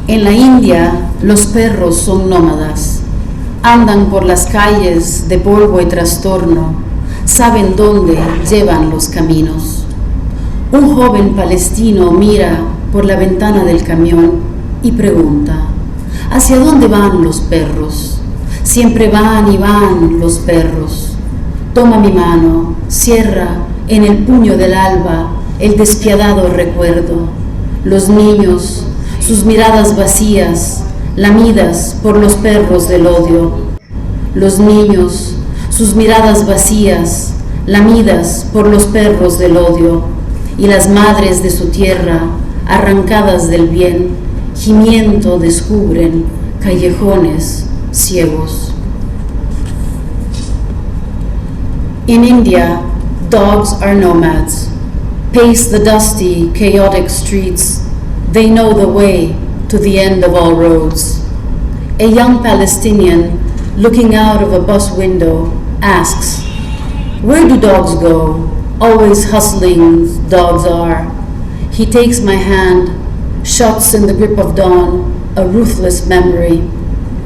En la India, los perros son nómadas. Andan por las calles de polvo y trastorno. Saben dónde llevan los caminos. Un joven palestino mira por la ventana del camión y pregunta: ¿hacia dónde van los perros? Siempre van y van los perros. Toma mi mano, cierra en el puño del alba el despiadado recuerdo. Los niños, sus miradas vacías, lamidas por los perros del odio. Los niños, sus miradas vacías, lamidas por los perros del odio. Y las madres de su tierra, arrancadas del bien, gimiendo descubren callejones ciegos. In India, dogs are nomads. Pace the dusty, chaotic streets. They know the way to the end of all roads. A young Palestinian looking out of a bus window asks, "Where do dogs go? Always hustling, dogs are." He takes my hand, shuts in the grip of dawn, a ruthless memory.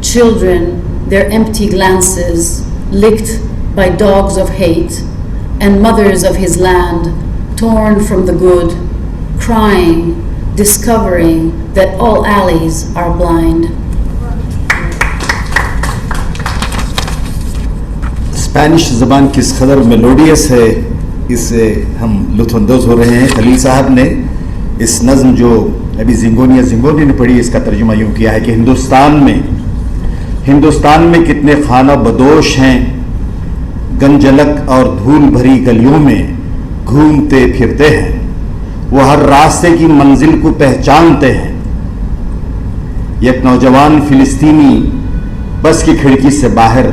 Children, their empty glances, licked by dogs of hate, and mothers of his land, torn from the good, crying, discovering that all alleys are blind. Spanish ज़बान किस कदर melodious है, इससे हम लुत्फ़ अंदोज़ हो रहे हैं। खलील साहब ने इस नज़्म जो अभी जिंगोनी ने पढ़ी, इसका तर्जुमा यूँ किया है कि हिंदुस्तान में कितने खाना बदोश हैं, गंजलक और धूल भरी गलियों में घूमते फिरते हैं। वो हर रास्ते की मंजिल को पहचानते हैं। एक नौजवान फिलिस्तीनी बस की खिड़की से बाहर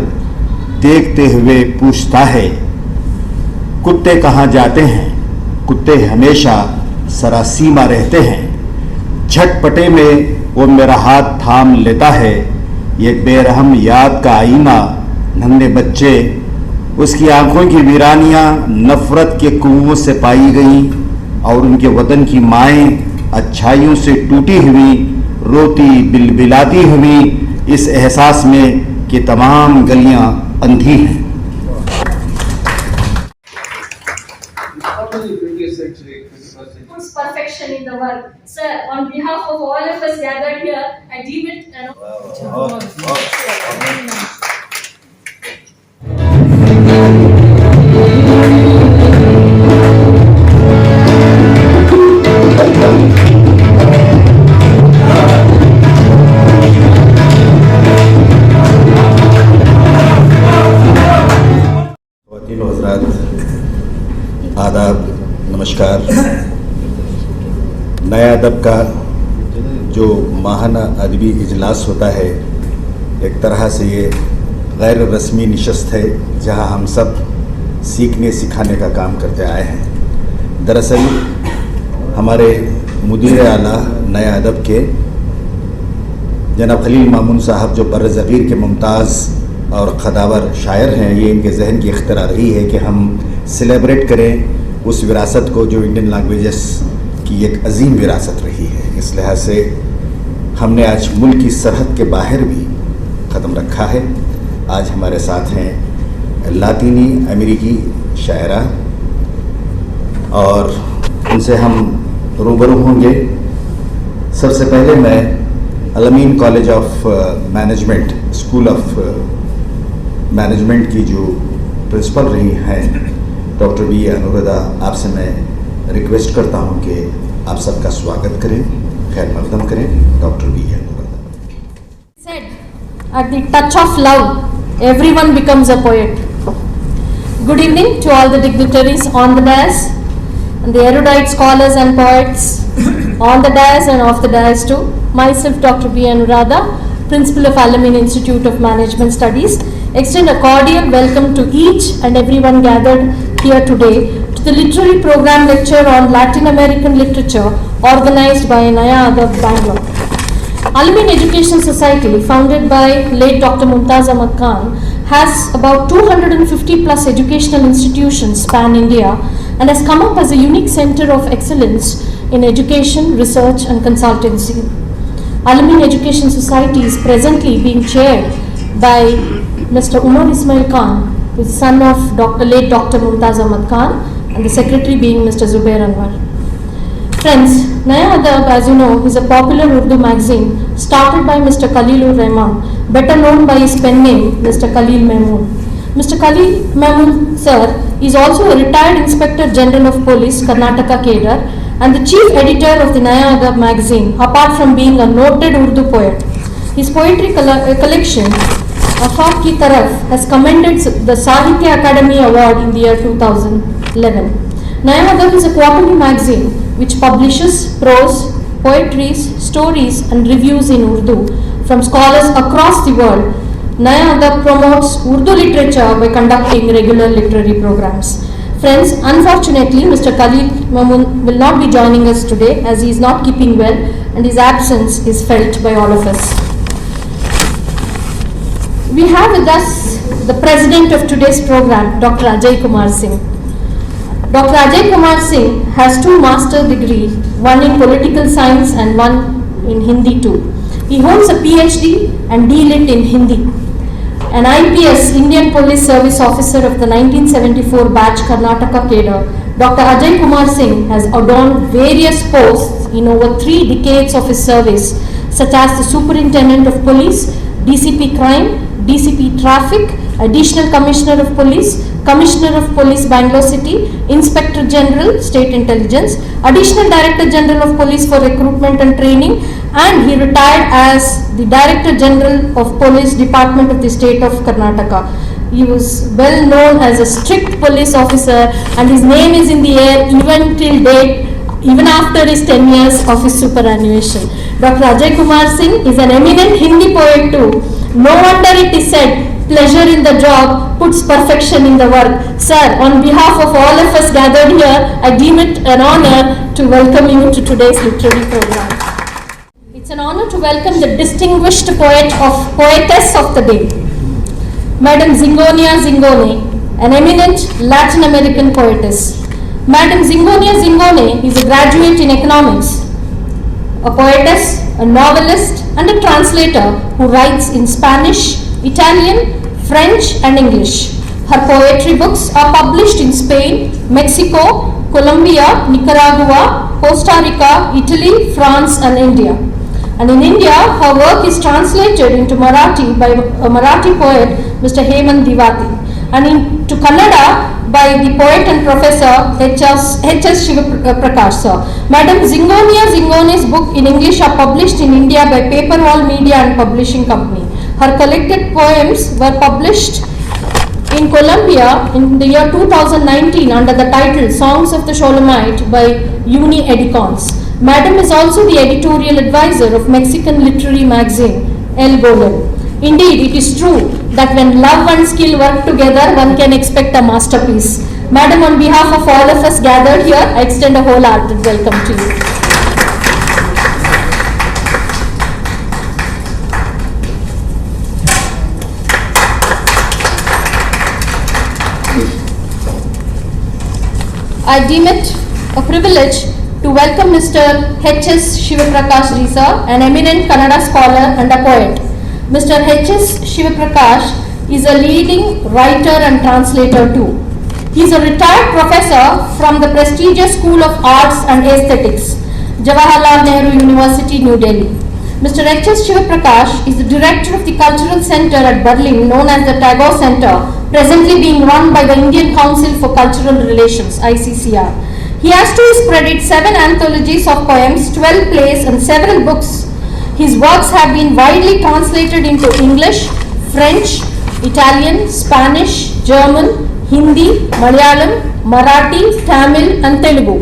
देखते हुए पूछता है, कुत्ते कहाँ जाते हैं? कुत्ते हमेशा सरासीमा रहते हैं। झटपटे में वो मेरा हाथ थाम लेता है। एक बेरहम याद का आईना, नन्हे बच्चे, उसकी आंखों की वीरानियां नफरत के कुओं से पाई गईं और उनके वतन की माएँ अच्छाइयों से टूटी हुई, रोती बिलबिलाती हुई, इस एहसास में कि तमाम गलियां अंधी हैं। Who's perfection in the world? Sir, on behalf of all of us gathered here, I deem it an आदाब, नमस्कार। नया अदब का जो माहाना अदबी इजलास होता है, एक तरह से ये गैर रस्मी निशस्त है जहां हम सब सीखने सिखाने का काम करते आए हैं। दरअसल हमारे मुदीर आला नया अदब के जनाब खलील मामून साहब, जो बर्र-ए-ज़गीर के मुमताज़ और ख़दावर शायर हैं, ये इनके जहन की इख्तिरा रही है कि हम सेलिब्रेट करें उस विरासत को जो इंडियन लैंग्वेजेस की एक अजीम विरासत रही है। इस लिहाज से हमने आज मुल्क की सरहद के बाहर भी क़दम रखा है। आज हमारे साथ हैं लातीनी अमेरिकी शायरा और उनसे हम रूबरू होंगे। सबसे पहले मैं Al-Ameen college of management, school of management की जो प्रिंसिपल रही हैं डॉक्टर बी अनुराधा, आपसे मैं रिक्वेस्ट करता हूं कि आप सबका स्वागत करें, खैर मकदम करें। Doctor B Anuradha. Said, at the touch of love, everyone becomes a poet. Good evening to all the dignitaries on the dais and the erudite scholars and poets on the dais and off the dais too. Myself, Dr. B. Anuradha, Principal of Al-Ameen Institute of Management Studies, extend a cordial welcome to each and everyone gathered here today to the literary program lecture on Latin American literature organized by Naya Adab, Bengaluru. Al-Ameen Education Society, founded by late Dr. Mumtaz Ahmad Khan, has about 250 plus educational institutions span India and has come up as a unique center of excellence in education, research and consultancy. Al-Ameen Education Society is presently being chaired by Mr. Umar Ismail Khan, who is the son of late Dr. Mumtaz Ahmad Khan, and the secretary being Mr. Zubair Anwar. Friends, Naya Adab, as you know, is a popular Urdu magazine started by Mr. Khalilur Rahman, better known by his pen name, Mr. Khalil Mahmood. Mr. Khalil Mahmood, sir, is also a retired Inspector General of Police, Karnataka cadre, and the chief editor of the Naya Adab magazine, apart from being a noted Urdu poet. His poetry collection, Afaq Ki Taraf, has commended the Sahitya Academy Award in the year 2011. Naya Adab is a quarterly magazine which publishes prose, poetries, stories and reviews in Urdu from scholars across the world. Naya Adab promotes Urdu literature by conducting regular literary programs. Friends, unfortunately, Mr. Khalil Mahmood will not be joining us today as he is not keeping well and his absence is felt by all of us. We have with us the president of today's program, Dr. Ajay Kumar Singh. Dr. Ajay Kumar Singh has 2 master's degrees, one in political science and one in Hindi too. He holds a PhD and D.Lit in Hindi. An IPS, Indian Police Service Officer of the 1974 batch Karnataka cadre, Dr. Ajay Kumar Singh has adorned various posts in over 3 decades of his service, such as the Superintendent of Police, DCP Crime, DCP Traffic, Additional Commissioner of Police, Commissioner of Police Bangalore City, Inspector General State Intelligence, Additional Director General of Police for Recruitment and Training, and he retired as the Director General of Police Department of the State of Karnataka. He was well known as a strict police officer and his name is in the air even till date, even after his 10 years of his superannuation. Dr. Ajay Kumar Singh is an eminent Hindi poet too. No wonder it is said, pleasure in the job puts perfection in the work. Sir, on behalf of all of us gathered here, I deem it an honor to welcome you to today's literary program. It's an honor to welcome the distinguished poetess of the day, Madam Zingonia Zingone, an eminent Latin American poetess. Madam Zingonia Zingone is a graduate in economics, a poetess, a novelist and a translator who writes in Spanish, Italian, French and English. Her poetry books are published in Spain, Mexico, Colombia, Nicaragua, Costa Rica, Italy, France and India. And in India, her work is translated into Marathi by a Marathi poet, Mr. Hemant Diwati, and into Kannada by the poet and professor H.S. Shivaprakash sir. Madam Zingonia Zingone's book in English are published in India by Paperwall Media and Publishing Company. Her collected poems were published in Colombia in the year 2019 under the title Songs of the Shulamite by Uni Edicons. Madam is also the editorial advisor of Mexican literary magazine El Golem. Indeed, it is true that when love and skill work together, one can expect a masterpiece. Madam, on behalf of all of us gathered here, I extend a wholehearted welcome to you. I deem it a privilege to welcome Mr. H.S. Shivaprakash sir, an eminent Kannada scholar and a poet. Mr. H.S. Shivaprakash is a leading writer and translator too. He is a retired professor from the prestigious School of Arts and Aesthetics, Jawaharlal Nehru University, New Delhi. Mr. H.S. Shivaprakash is the director of the Cultural Center at Berlin known as the Tagore Center, presently being run by the Indian Council for Cultural Relations, ICCR. He has to his credit 7 anthologies of poems, 12 plays and several books. His works have been widely translated into English, French, Italian, Spanish, German, Hindi, Malayalam, Marathi, Tamil and Telugu.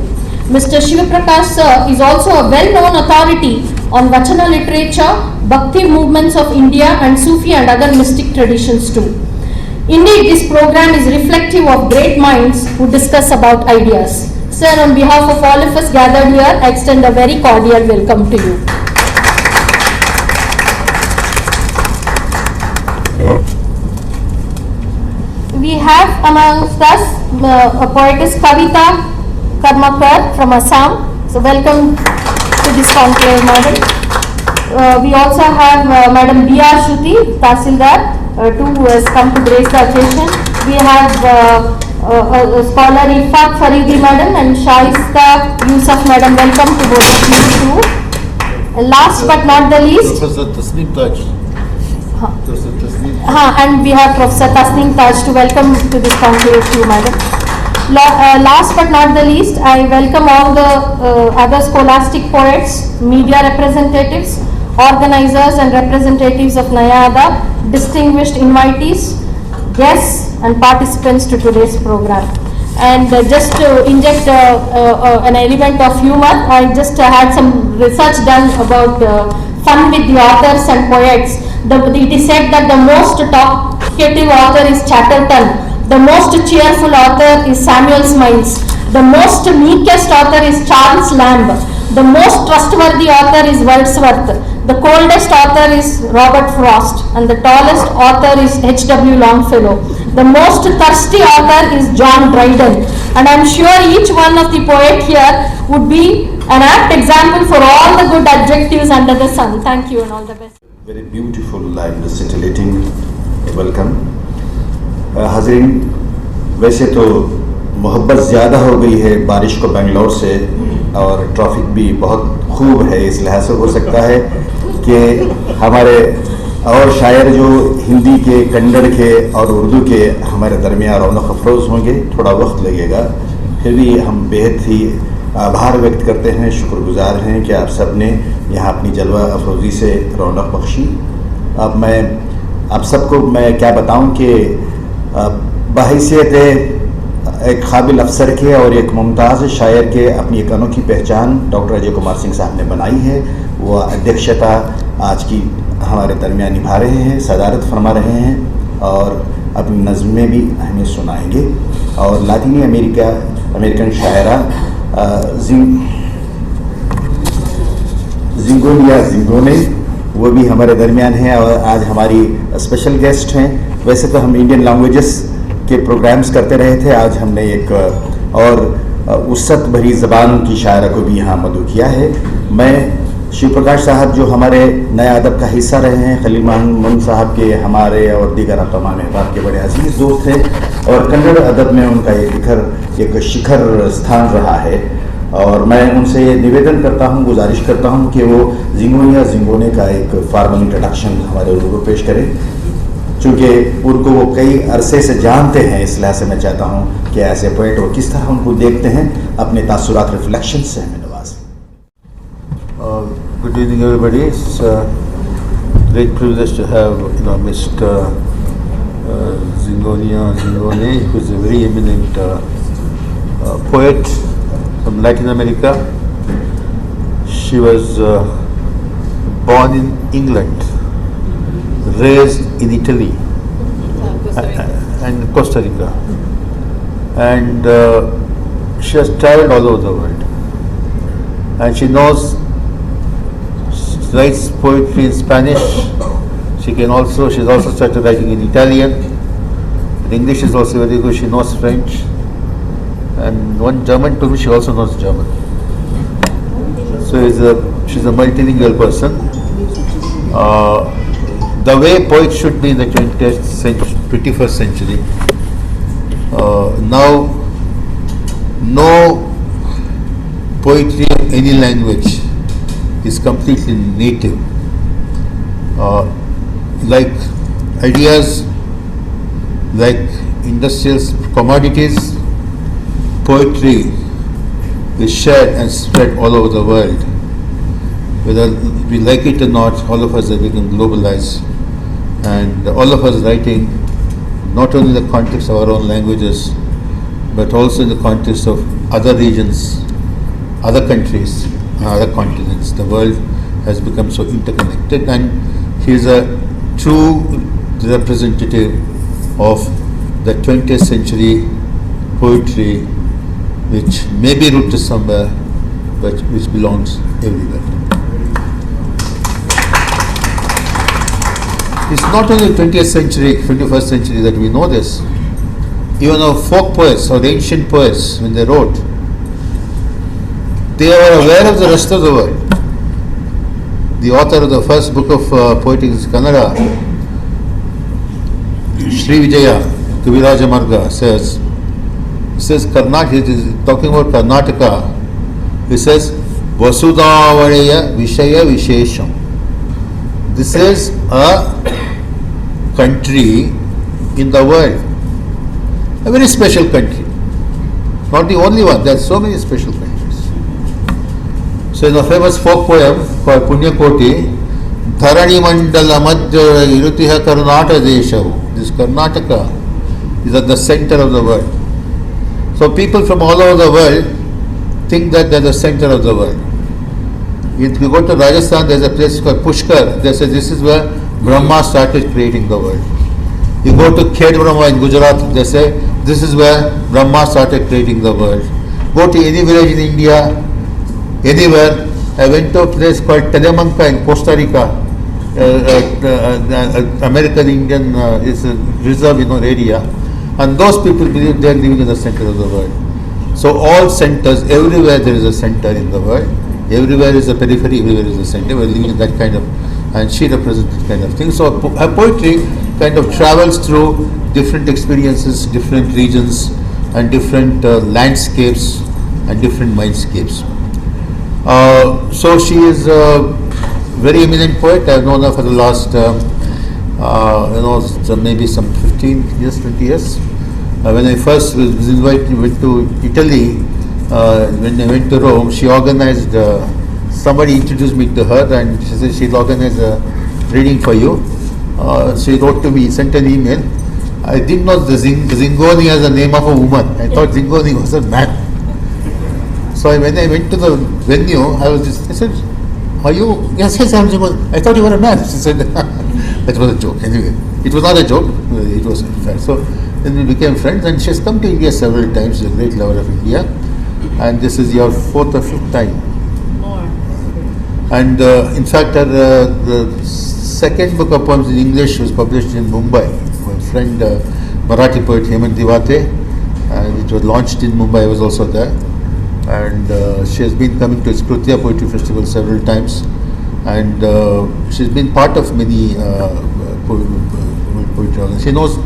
Mr. Shivaprakash sir is also a well-known authority on Vachana literature, Bhakti movements of India and Sufi and other mystic traditions too. Indeed, this program is reflective of great minds who discuss about ideas. Sir, on behalf of all of us gathered here, I extend a very cordial welcome to you. We have amongst us a poetess Kavita Karmakar from Assam. So welcome to this conclave, madam. We also have Madam B.R. Shruti, Tahsildar, who has come to grace the occasion. We have Scholar Ifaq Faridi Madam and Shaista Yusuf Madam. Welcome to both of you too. And last but not the least, Professor Tasneem Taj. Professor Tasneem. And we have Professor Tasneem Taj to welcome to this conclave too, Madam. Last but not the least, I welcome all the other scholastic poets, media representatives, organizers and representatives of Naya Adab, distinguished invitees, guests and participants to today's program. And just to inject an element of humor, I just had some research done about fun with the authors and poets. It is said that the most talkative author is Chatterton. The most cheerful author is Samuel Smiles. The most meekest author is Charles Lamb. The most trustworthy author is Wordsworth. The coldest author is Robert Frost. And the tallest author is H.W. Longfellow. The most thirsty author is John Dryden. And I am sure each one of the poet here would be an apt example for all the good adjectives under the sun. Thank you and all the best. Very beautiful and scintillating welcome. हाज़रीन, वैसे तो मोहब्बत ज़्यादा हो गई है बारिश को बेंगलोर से और ट्रैफिक भी बहुत खूब है, इस लिहाज से हो सकता है कि हमारे और शायर जो हिंदी के, कन्नड़ के और उर्दू के हमारे दरमियान रौनक अफरोज़ होंगे, थोड़ा वक्त लगेगा, फिर भी हम बेहद ही आभार व्यक्त करते हैं, शुक्रगुजार हैं कि आप सब ने यहाँ अपनी जलवा अफरोज़ी से रौनक बख्शी। अब मैं आप सबको मैं क्या बताऊँ कि बहैसियत एक काबिल अफसर के और एक मुमताज़ शायर के अपनी एक अनोखी पहचान डॉक्टर अजय कुमार सिंह साहब ने बनाई है। वो अध्यक्षता आज की हमारे दरमियान निभा रहे हैं, सदारत फरमा रहे हैं और अपनी नज़्में भी हमें सुनाएंगे। और लातीनी अमेरिकन शायरा जिंगोने वो भी हमारे दरमियान हैं और आज हमारी स्पेशल गेस्ट हैं। वैसे तो हम इंडियन लैंग्वेजेस के प्रोग्राम्स करते रहे थे, आज हमने एक और वसअत भरी ज़बान की शायरा को भी यहाँ मदऊ किया है। मैं शिव प्रकाश साहब जो हमारे नया अदब का हिस्सा रहे हैं, खलील महमूद साहब के हमारे और दीगर तमाम अहबाब के बड़े अजीज़ दोस्त हैं और कन्नड़ अदब में उनका एक शिखर स्थान रहा है। और मैं उनसे निवेदन करता हूं, गुजारिश करता हूं कि वो जिंगोने का एक फॉर्मल इंट्रोडक्शन हमारे उनको पेश करें, चूँकि उनको वो कई अरसे से जानते हैं, इस लिहाज से मैं चाहता हूं कि ऐसे पोएट वो किस तरह उनको देखते हैं, अपने तासुरात रिफ्लेक्शन से हमें नवाज़ें। Good evening everybody. It's a great privilege to have Mr. Zingone, who is a very eminent poet from Latin America. She was born in England, raised in Italy and Costa Rica, and she has traveled all over the world, and she writes poetry in Spanish. She's also started writing in Italian. In English is also very good. She knows French, and one German told me she also knows German. So she's a multilingual person. The way poets should be in the 21st century. Now, no poetry of any language is completely native. Like ideas, like industrial commodities, poetry is shared and spread all over the world. Whether we like it or not, all of us have become globalized, and all of us writing not only in the context of our own languages, but also in the context of other regions, other countries, and other continents. The world has become so interconnected, and he is a true representative of the 20th century poetry, which may be rooted somewhere, but which belongs everywhere. It's not only 20th century, 21st century that we know this. Even our folk poets or the ancient poets, when they wrote, they were aware of the rest of the world. the author of the first book of poetry in Kannada, Sri Vijaya Kaviraja Marga, says Karnataka, he is talking about Karnataka, he says, Vasudhavaleya Vishaya Vishesham. This is a country in the world, a very special country. Not the only one, there are so many special countries. So in a famous folk poem called Punya Koti, Dharani Mandala Madhya Irutiha Karnataka Deshavu. This Karnataka is at the center of the world. So people from all over the world think that they are the center of the world. If you go to Rajasthan, there is a place called Pushkar. They say this is where Brahma started creating the world. You go to Khed Brahma in Gujarat, they say this is where Brahma started creating the world. Go to any village in India, anywhere. I went to a place called Telemanca in Costa Rica, American Indian is a reserve area, and those people believe they are living in the center of the world. So all centers, everywhere there is a center in the world, everywhere is a periphery, everywhere is a center. We are living in that kind of, and she represents that kind of thing. So her poetry kind of travels through different experiences, different regions, and different landscapes and different mindscapes. So she is a very eminent poet. I have known her for the last, maybe some 15 years, 20 years. When I first was invited, went to Italy, when I went to Rome, she organized, somebody introduced me to her and she said she'll organize a reading for you. She wrote to me, sent an email. I didn't know the Zingoni as the name of a woman. I thought Zingoni was a man. So when I went to the venue, I said, are you? Yes, I'm Zingoni. I thought you were a man. She said, that was a joke. Anyway, it was not a joke. It was a fact. So then we became friends and she has come to India several times. She's a great lover of India. And this is your 4th or 5th time. More. And in fact, the second book of poems in English was published in Mumbai. My friend, Marathi poet Hemant Divate, and it was launched in Mumbai. I was also there. And she has been coming to Iskrutya Poetry Festival several times. And she's been part of many poetry organizations. She knows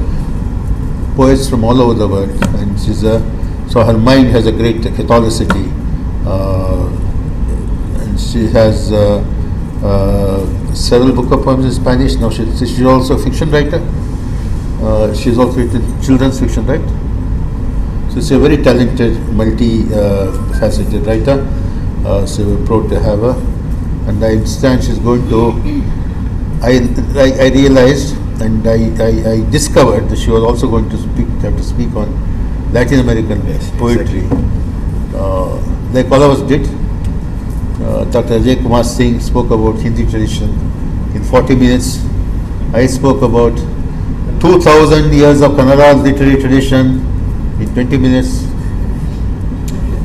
poets from all over the world. And so her mind has a great catholicity. And she has several book of poems in Spanish. Now she's also a fiction writer. She's also written children's fiction, right? So she's a very talented, multi-faceted writer. So we're proud to have her. And I understand she's going to, I realized and I discovered that she was also going to have to speak on Latin American poetry. Like all of us did. Dr. Ajay Kumar Singh spoke about Hindi tradition in 40 minutes. I spoke about 2000 years of Kannada literary tradition in 20 minutes.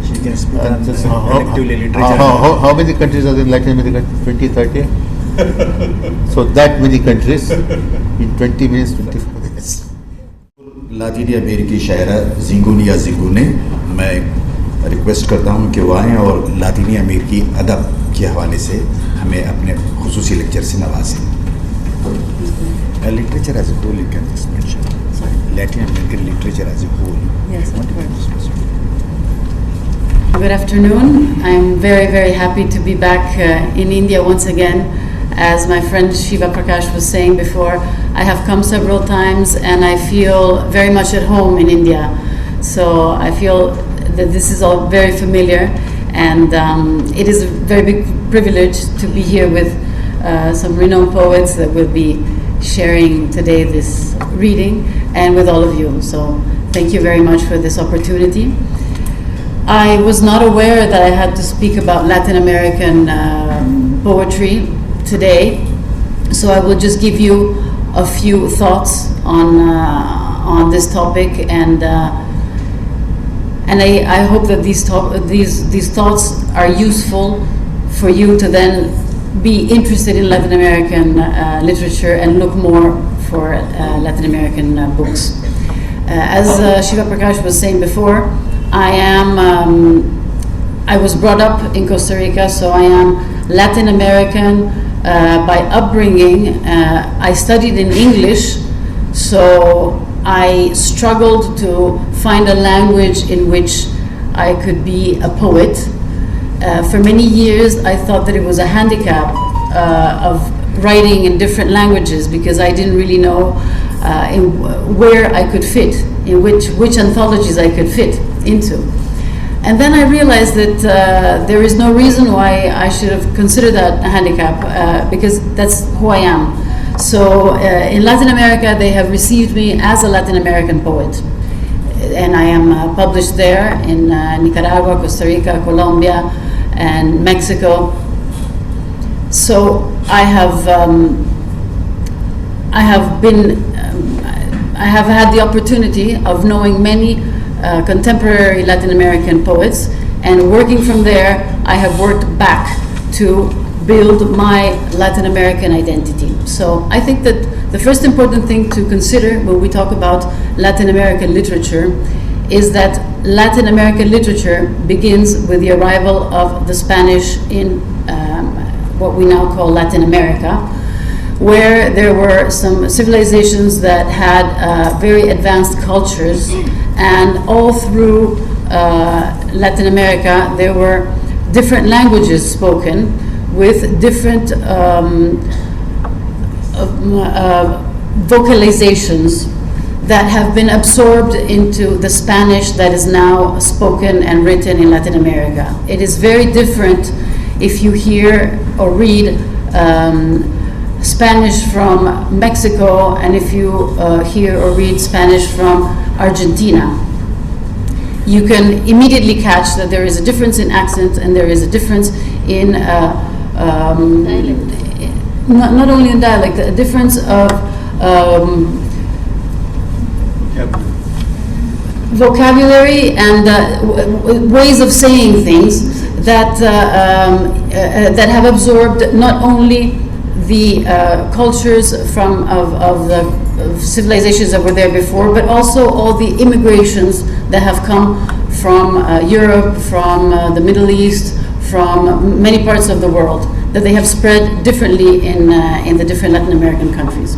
She can speak And on just collectively literature. how many countries are in Latin America? 20, 30? So that many countries in 20 minutes, 25 minutes. लातीनी अमेरिकी शायरा जिंगूनी या जिंगूने, मैं request करता हूँ कि वो आएँ और लातीनी अमेरिकी अदब के हवाले से हमें अपने खुसूसी लेक्चर से नवाजें. Literature as a whole, you can just mention. Latin American literature as a whole. Yes, What do you want to say? Good afternoon. I'm very, very happy to be back in India once again. As my friend Shiva Prakash was saying before, I have come several times and I feel very much at home in India. So I feel that this is all very familiar, and it is a very big privilege to be here with some renowned poets that will be sharing today this reading, and with all of you. So thank you very much for this opportunity. I was not aware that I had to speak about Latin American poetry today, so I will just give you a few thoughts on this topic, and I hope that these thoughts are useful for you to then be interested in Latin American literature and look more for Latin American books. As Shiva Prakash was saying before, I was brought up in Costa Rica, so I am Latin American by upbringing, I studied in English, so I struggled to find a language in which I could be a poet. For many years, I thought that it was a handicap of writing in different languages because I didn't really know where I could fit, in which anthologies I could fit into. And then I realized that there is no reason why I should have considered that a handicap because that's who I am. So in Latin America, they have received me as a Latin American poet. And I am published there in Nicaragua, Costa Rica, Colombia, and Mexico. So I have had the opportunity of knowing many contemporary Latin American poets, and working from there, I have worked back to build my Latin American identity. So I think that the first important thing to consider when we talk about Latin American literature is that Latin American literature begins with the arrival of the Spanish in what we now call Latin America, where there were some civilizations that had very advanced cultures, and all through Latin America there were different languages spoken with different vocalizations that have been absorbed into the Spanish that is now spoken and written in Latin America. It is very different if you hear or read Spanish from Mexico and if you hear or read Spanish from Argentina. You can immediately catch that there is a difference in accent and there is a difference in not only in dialect, a difference of vocabulary and ways of saying things that that have absorbed not only the cultures of the civilizations that were there before, but also all the immigrations that have come from Europe, from the Middle East, from many parts of the world, that they have spread differently in the different Latin American countries.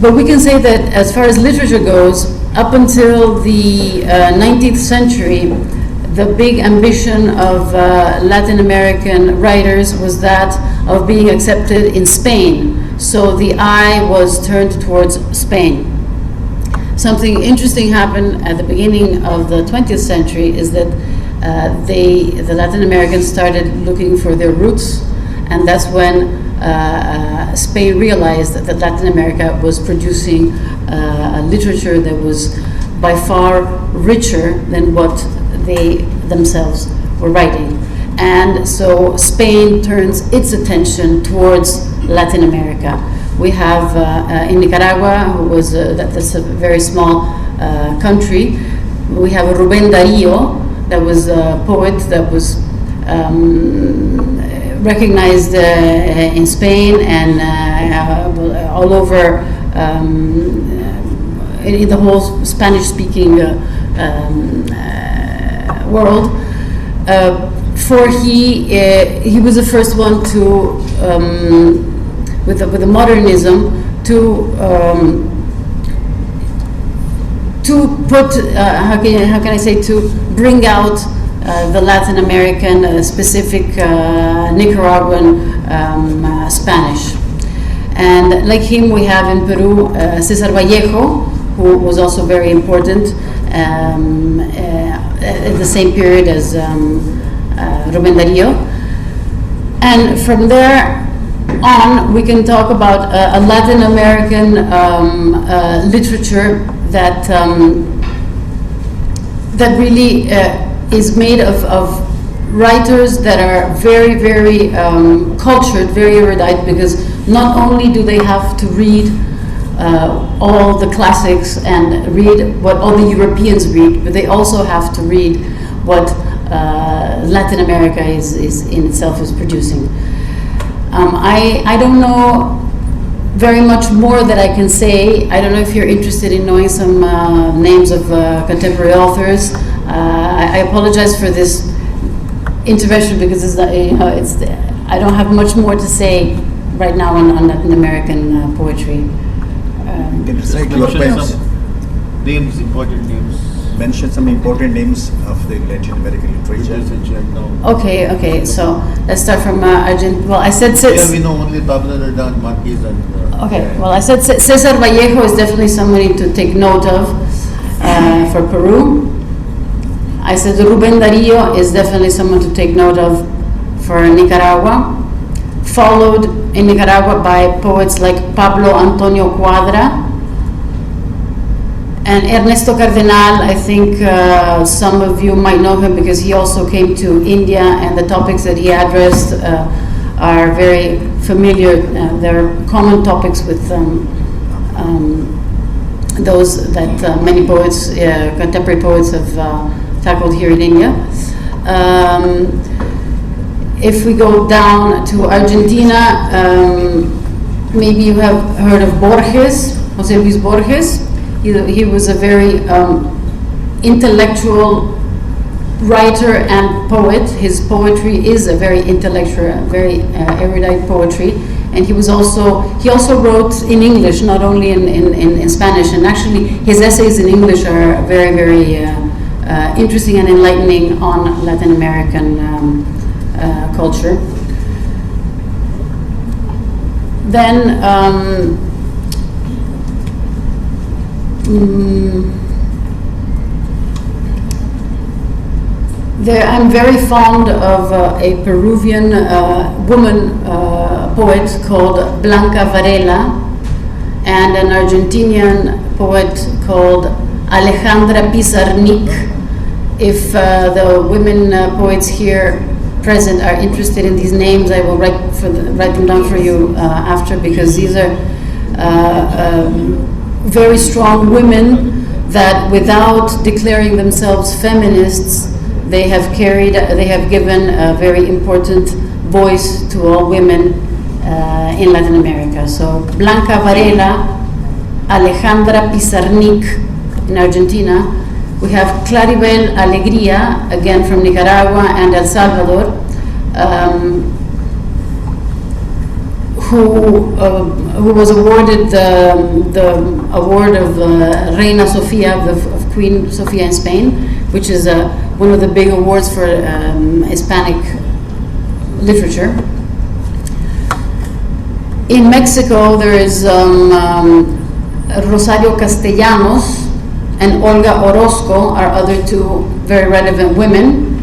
But we can say that as far as literature goes, up until the 19th century, the big ambition of Latin American writers was that of being accepted in Spain. So the eye was turned towards Spain. Something interesting happened at the beginning of the 20th century is that the Latin Americans started looking for their roots, and that's when Spain realized that Latin America was producing a literature that was by far richer than what they themselves were writing. And so Spain turns its attention towards Latin America. We have in Nicaragua, who was that's a very small country, we have Rubén Darío, that was a poet that was recognized in Spain and all over in the whole Spanish-speaking world. For he was the first one to with the modernism to put how can I say, to bring out the Latin American specific Nicaraguan Spanish. And like him, we have in Peru César Vallejo, who was also very important at the same period as Rubén Darío. And from there on, we can talk about a Latin American literature that that really is made of writers that are very, very cultured, very erudite, because not only do they have to read all the classics and read what all the Europeans read, but they also have to read what Latin America is in itself is producing. I don't know very much more that I can say. I don't know if you're interested in knowing some names of contemporary authors. I apologize for this intervention because it's I don't have much more to say right now on Latin American poetry. Can you cite your poems? Names, important names. Mention some important names of the Latin American literature. Okay. So let's start from Argentina. Well, I said Yeah, we know only Pablo Neruda, Marquez, and. Okay. Well, I said Cesar Vallejo is definitely somebody to take note of for Peru. I said Rubén Darío is definitely someone to take note of for Nicaragua. Followed in Nicaragua by poets like Pablo Antonio Cuadra and Ernesto Cardenal. I think some of you might know him because he also came to India, and the topics that he addressed are very familiar. They're common topics with those that many poets, contemporary poets, have tackled here in India. If we go down to Argentina, maybe you have heard of Borges, José Luis Borges. He was a very intellectual writer and poet. His poetry is a very intellectual, very erudite poetry. And he also wrote in English, not only in Spanish. And actually, his essays in English are very, very interesting and enlightening on Latin American culture. Then I'm very fond of a Peruvian woman poet called Blanca Varela, and an Argentinian poet called Alejandra Pizarnik. If the women poets here present are interested in these names, I will write them down for you after, because these are very strong women that, without declaring themselves feminists, they have given a very important voice to all women in Latin America. So Blanca Varela, Alejandra Pizarnik in Argentina. We have Claribel Alegría, again from Nicaragua and El Salvador, who was awarded the award of Reina Sofia, of Queen Sofia in Spain, which is one of the big awards for Hispanic literature. In Mexico, there is Rosario Castellanos and Olga Orozco are other two very relevant women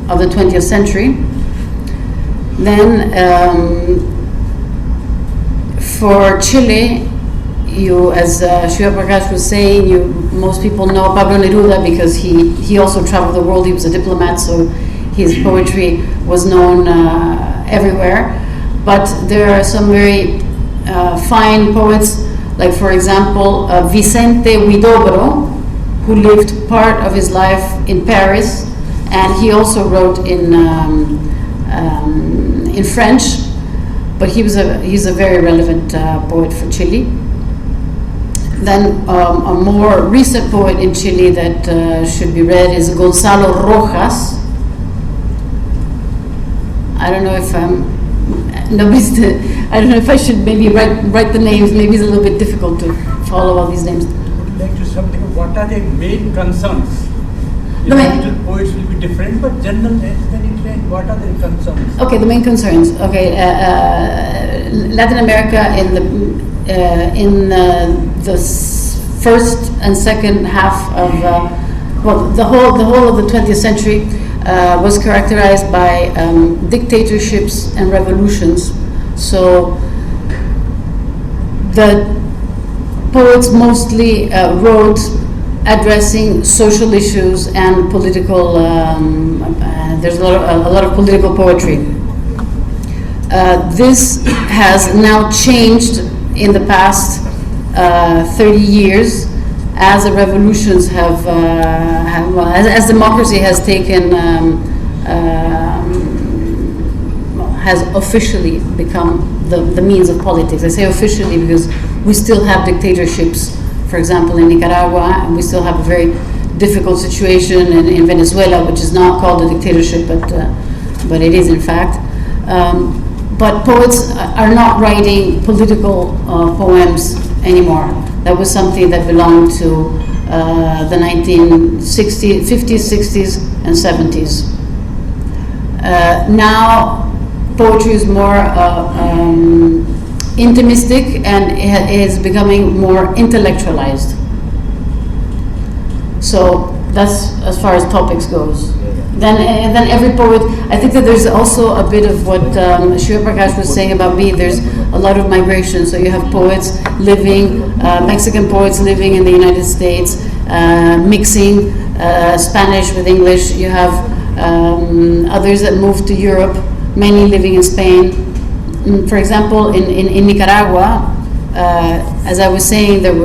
of the 20th century. Then for Chile, as Shiva Prakash was saying, most people know Pablo Neruda because he also traveled the world. He was a diplomat, so his poetry was known everywhere. But there are some very fine poets, like for example Vicente Huidobro, who lived part of his life in Paris, and he also wrote in French, but he's a very relevant poet for Chile. Then a more recent poet in Chile that should be read is Gonzalo Rojas. I don't know if I should maybe write the names. Maybe it's a little bit difficult to follow all these names. I would like to something. What are the main concerns? Individual poets will be different, but general, what are the concerns? Okay, the main concerns. Okay, Latin America in the first and second half of the whole of the 20th century was characterized by dictatorships and revolutions. So the poets mostly wrote addressing social issues and political. There's a lot of political poetry. This has now changed in the past 30 years, as the revolutions as democracy has taken, has officially become the means of politics. I say officially because we still have dictatorships, for example, in Nicaragua, and we still have a very difficult situation in Venezuela, which is not called a dictatorship, but it is in fact. But poets are not writing political poems anymore. That was something that belonged to the 1950s, 50s, 60s, and 70s. Now, poetry is more intimistic and is becoming more intellectualized. So that's as far as topics goes. Then every poet, I think that there's also a bit of what Shiva Prakash was saying about me. There's a lot of migration. So you have poets living, Mexican poets living in the United States, mixing Spanish with English. You have others that moved to Europe, many living in Spain. For example, in Nicaragua, as I was saying, there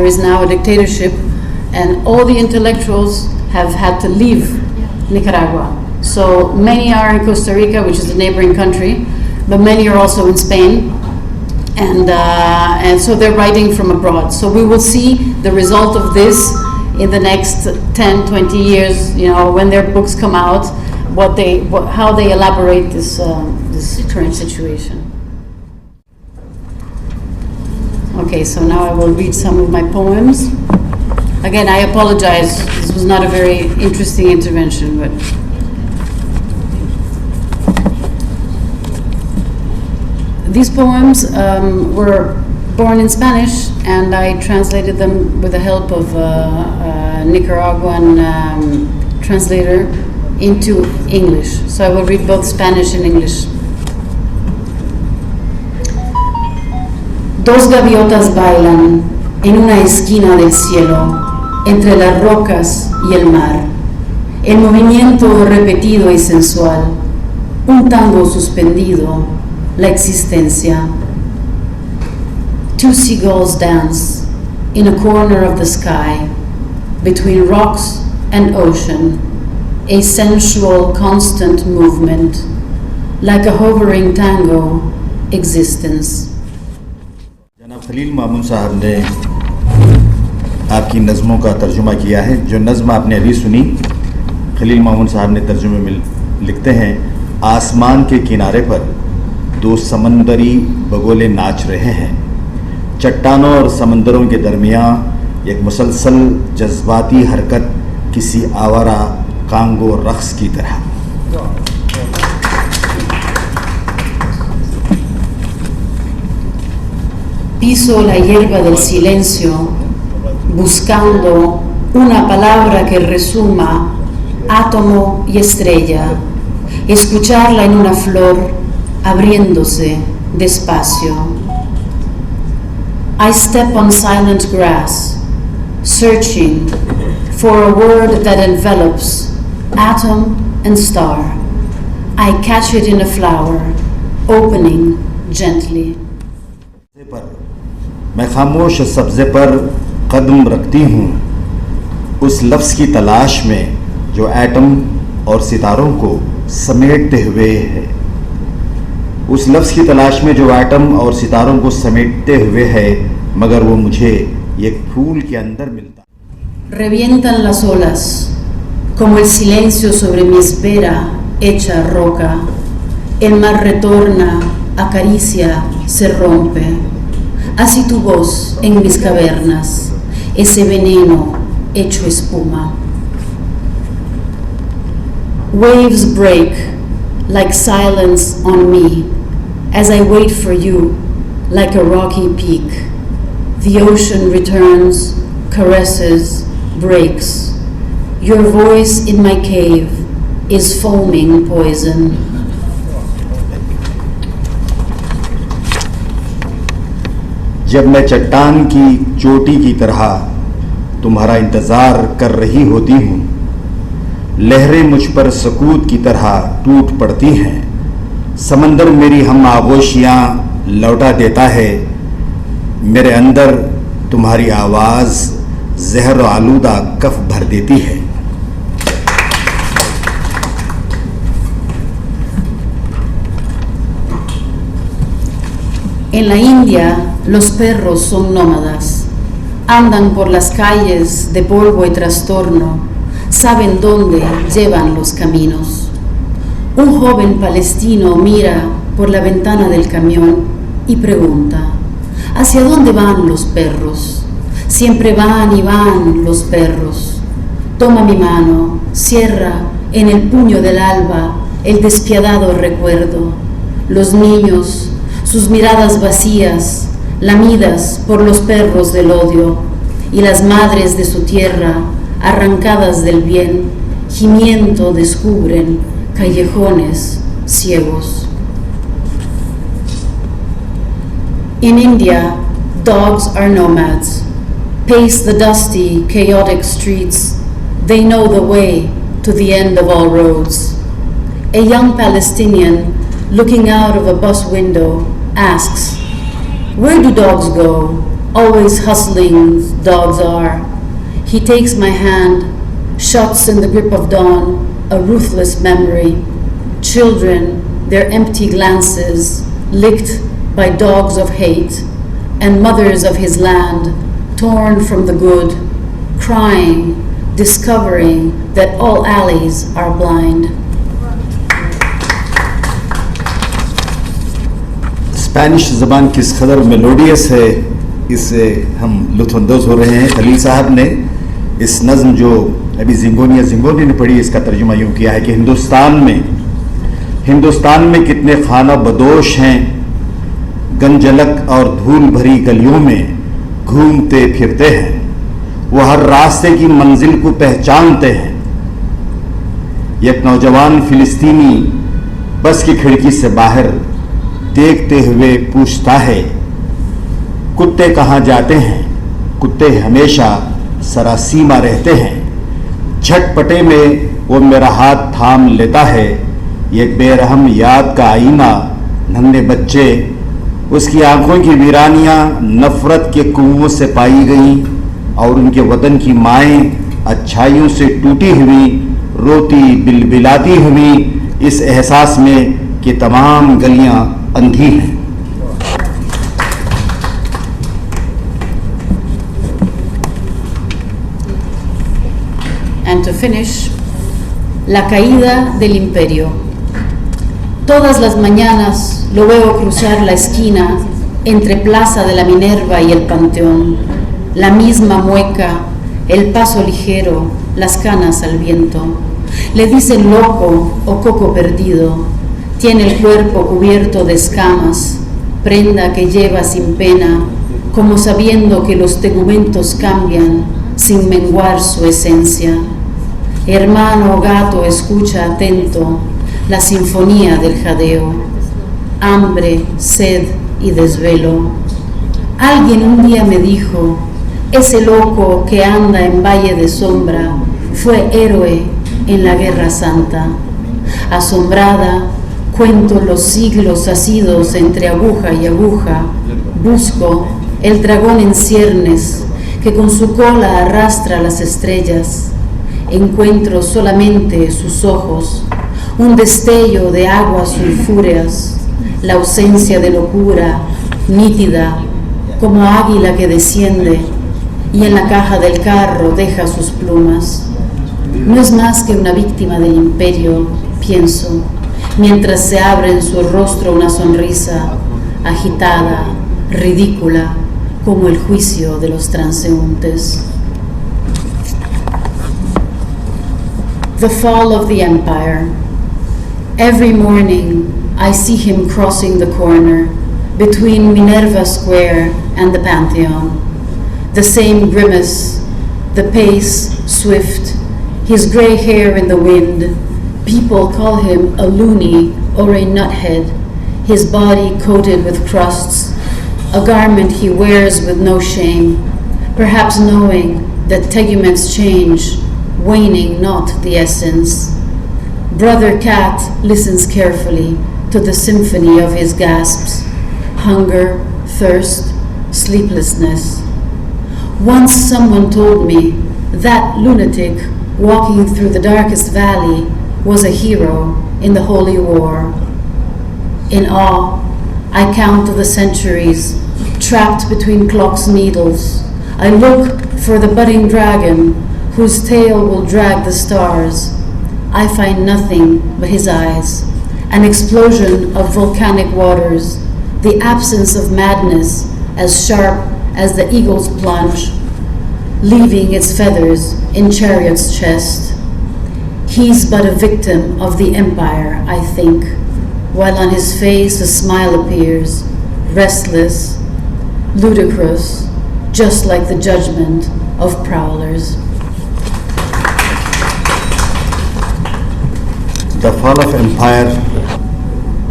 is now a dictatorship, and all the intellectuals have had to leave Nicaragua. So many are in Costa Rica, which is a neighboring country, but many are also in Spain, and so they're writing from abroad. So we will see the result of this in the next 10, 20 years, when their books come out, how they elaborate this current situation. Okay, so now I will read some of my poems. Again, I apologize, this was not a very interesting intervention, but these poems were born in Spanish, and I translated them with the help of a Nicaraguan translator into English. So I will read both Spanish and English. Dos gaviotas bailan en una esquina del cielo, entre las rocas y el mar. El movimiento repetido y sensual, un tango suspendido, la existencia. Two seagulls dance in a corner of the sky, between rocks and ocean, a sensual constant movement, like a hovering tango, existence. जनाब खलील मामून साहब ने आपकी नज़मों का तर्जुमा किया है। जो नज़्म आपने अभी सुनी, खलील मामून साहब ने तर्जुमे में लिखते हैं, आसमान के किनारे पर दो समंदरी बगोले नाच रहे हैं, चट्टानों और समंदरों के दरमियान एक मुसलसल जज्बाती हरकत किसी आवारा कांगो रक्स की तरह। Piso la hierba del silencio, buscando una palabra que resuma átomo y estrella, escucharla en una flor abriéndose despacio. I step on silent grass, searching for a word that envelops atom and star. I catch it in a flower, opening gently. मैं खामोश सब्ज़े पर कदम रखती हूँ, उस लफ्ज़ की तलाश में जो एटम और सितारों को समेटते हुए है, उस लफ्ज़ की तलाश में जो एटम और सितारों को समेटते हुए है, मगर वो मुझे एक फूल के अंदर मिलता। Revientan las olas, como el silencio sobre mi espera hecha roca. El mar retorna, acaricia, se rompe. Así tu voz en mis cavernas, ese veneno hecho espuma. Waves break like silence on me as I wait for you like a rocky peak. The ocean returns, caresses, breaks. Your voice in my cave is foaming poison. जब मैं चट्टान की चोटी की तरह तुम्हारा इंतज़ार कर रही होती हूँ, लहरें मुझ पर सकूत की तरह टूट पड़ती हैं, समंदर मेरी हम आगोशियाँ लौटा देता है, मेरे अंदर तुम्हारी आवाज़ जहर आलूदा कफ भर देती है। En la India, los perros son nómadas, andan por las calles de polvo y trastorno, saben dónde llevan los caminos. Un joven palestino mira por la ventana del camión y pregunta, ¿hacia dónde van los perros? Siempre van y van los perros. Toma mi mano, cierra en el puño del alba el despiadado recuerdo. Los niños, sus miradas vacías, lamidas por los perros del odio, y las madres de su tierra, arrancadas del bien, gimiendo descubren callejones ciegos. In India, dogs are nomads, pace the dusty, chaotic streets. They know the way to the end of all roads. A young Palestinian looking out of a bus window asks, "Where do dogs go? Always hustling, dogs are." He takes my hand, shuts in the grip of dawn, a ruthless memory. Children, their empty glances, licked by dogs of hate, and mothers of his land, torn from the good, crying, discovering that all alleys are blind. Spanish زبان کس قدر melodious ہے، اس سے ہم لطف اندوز ہو رہے ہیں. خلیل صاحب نے اس نظم جو ابھی زنگونی نے پڑھی، اس کا ترجمہ یوں کیا ہے کہ ہندوستان میں کتنے خانہ بدوش ہیں، گنجلک اور دھول بھری گلیوں میں گھومتے پھرتے ہیں، وہ ہر راستے کی منزل کو پہچانتے ہیں. ایک نوجوان فلسطینی بس کی کھڑکی سے باہر دیکھتے ہوئے پوچھتا ہے، کتے کہاں جاتے ہیں؟ کتے ہمیشہ سراسیمہ رہتے ہیں. جھٹ پٹے میں وہ میرا ہاتھ تھام لیتا ہے، ایک بے رحم یاد کا آئینہ، ننھے بچے، اس کی آنکھوں کی ویرانیاں نفرت کے کنووں سے پائی گئیں، اور ان کے وطن کی مائیں اچھائیوں سے ٹوٹی ہوئی، روتی بلبلاتی ہوئی اس احساس میں کہ تمام گلیاں اندھی ہیں. And to finish, la caída del imperio. Todas las mañanas lo veo cruzar la esquina entre Plaza de la Minerva y el Panteón. La misma mueca, el paso ligero, las canas al viento. Le dicen loco o coco perdido. Tiene el cuerpo cubierto de escamas, prenda que lleva sin pena, como sabiendo que los tegumentos cambian sin menguar su esencia. Hermano gato, escucha atento la sinfonía del jadeo, hambre, sed y desvelo. Alguien un día me dijo, ese loco que anda en Valle de Sombra fue héroe en la Guerra Santa. Asombrada, cuento los siglos asidos entre aguja y aguja, busco el dragón en ciernes que con su cola arrastra las estrellas. Encuentro solamente sus ojos, un destello de aguas sulfúreas, la ausencia de locura, nítida, como águila que desciende y en la caja del carro deja sus plumas. No es más que una víctima del imperio, pienso, mientras se abre en su rostro una sonrisa agitada, ridícula, como el juicio de los transeúntes. The fall of the empire. Every morning I see him crossing the corner between Minerva Square and the Pantheon. The same grimace, the pace swift, his gray hair in the wind. People call him a loony or a nuthead, his body coated with crusts, a garment he wears with no shame, perhaps knowing that teguments change, waning not the essence. Brother Cat listens carefully to the symphony of his gasps, hunger, thirst, sleeplessness. Once someone told me that lunatic walking through the darkest valley was a hero in the Holy War. In awe, I count the centuries trapped between clock's needles. I look for the budding dragon whose tail will drag the stars. I find nothing but his eyes, an explosion of volcanic waters, the absence of madness as sharp as the eagle's plunge, leaving its feathers in chariot's chest. He's but a victim of the empire, I think, while on his face a smile appears, restless, ludicrous, just like the judgment of prowlers. The Fall of Empire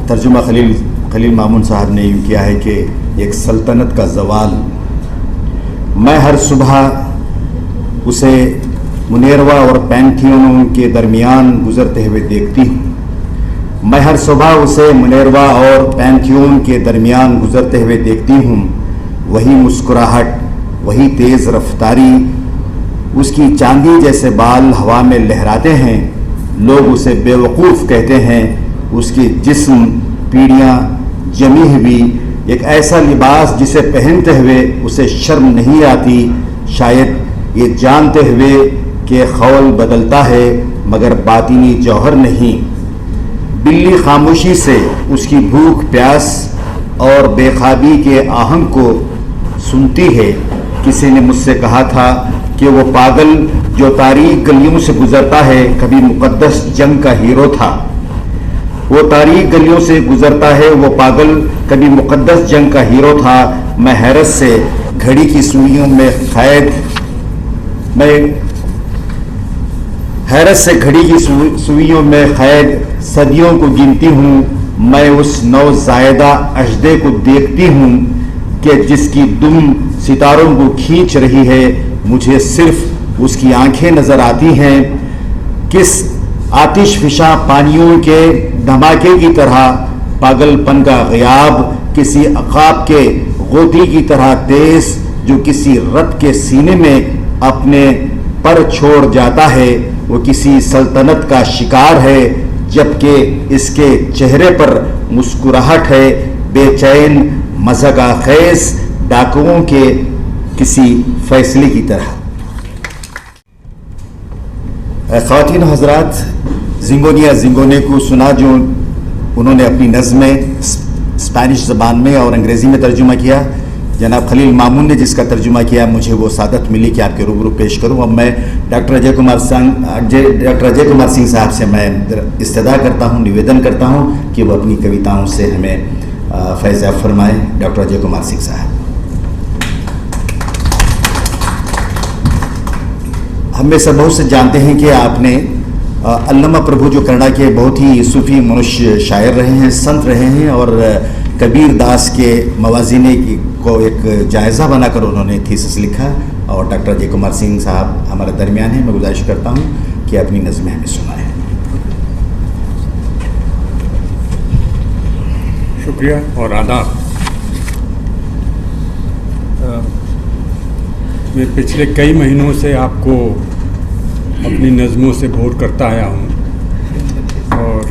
तर्जुमा खलील मामून साहब ने यूँ किया है कि एक सल्तनत का जवाल। मैं हर सुबह उसे मुनेरवा और पैंथियोनों के दरमियान गुजरते हुए देखती हूँ। मैं हर सुबह उसे मुनेरवा और पैंथियोन के दरमियान गुजरते हुए देखती हूँ। वही मुस्कुराहट, वही तेज़ रफ्तारी, उसकी चांदी जैसे बाल हवा में लहराते हैं। लोग उसे बेवकूफ़ कहते हैं। उसकी जिस्म पीढ़ियाँ जमी हुई, एक ऐसा लिबास जिसे पहनते हुए उसे शर्म नहीं आती, शायद ये जानते हुए कि खौल बदलता है मगर बातिनी जौहर नहीं। बिल्ली खामोशी से उसकी भूख प्यास और बेख्वाबी के आहंग को सुनती है। किसी ने मुझसे कहा था कि वो पागल जो तारीख गलियों से गुजरता है कभी मुकद्दस जंग का हीरो था। वो तारीख गलियों से गुजरता है, वो पागल कभी मुकद्दस जंग का हीरो था। मैं हैरत से घड़ी की सुइयों में कैद सुइयों में कैद सदियों को गिनती हूँ। मैं उस नौज़ायदा अजदे को देखती हूँ कि जिसकी दुम सितारों को खींच रही है। मुझे सिर्फ उसकी आंखें नज़र आती हैं। किस आतिशफिशा पानियों के धमाके की तरह पागलपन का ग़याब, किसी अक़ाब के गोती की तरह तेज़ जो किसी रत के सीने में अपने पर छोड़ जाता है। वो किसी सल्तनत का शिकार है जबकि इसके चेहरे पर मुस्कुराहट है, बेचैन मज़ाक़ ख़ेज़ डाकुओं के किसी फैसले की तरह। ख़वातीन हज़रात, जिंगोनिया जिंगोने को सुना जो उन्होंने अपनी नज़्में स्पेनिश ज़बान में और अंग्रेज़ी में तर्जुमा किया। जनाब खलील मामून ने जिसका तर्जुमा किया, मुझे वो सादत मिली कि आपके रूबरू पेश करूं। अब मैं डॉक्टर अजय कुमार सिंह साहब से मैं इस्तदा करता हूं, निवेदन करता हूं कि वो अपनी कविताओं से हमें फैज़ फरमाएँ। डॉक्टर अजय कुमार सिंह साहब। हम में सब बहुत से जानते हैं कि आपने अल्लामा प्रभु जो कन्नड़ा के बहुत ही सूफ़ी मनुष्य शायर रहे हैं, संत रहे हैं, और कबीर दास के मवाज़ीने को एक जायज़ा बनाकर उन्होंने थीसिस लिखा। और डॉक्टर अजय कुमार सिंह साहब हमारे दरमियान हैं। मैं गुजारिश करता हूँ कि अपनी नज़्में हमें सुनाएं। शुक्रिया और आदाब। मैं पिछले कई महीनों से आपको अपनी नज़मों से बोर करता आया हूँ और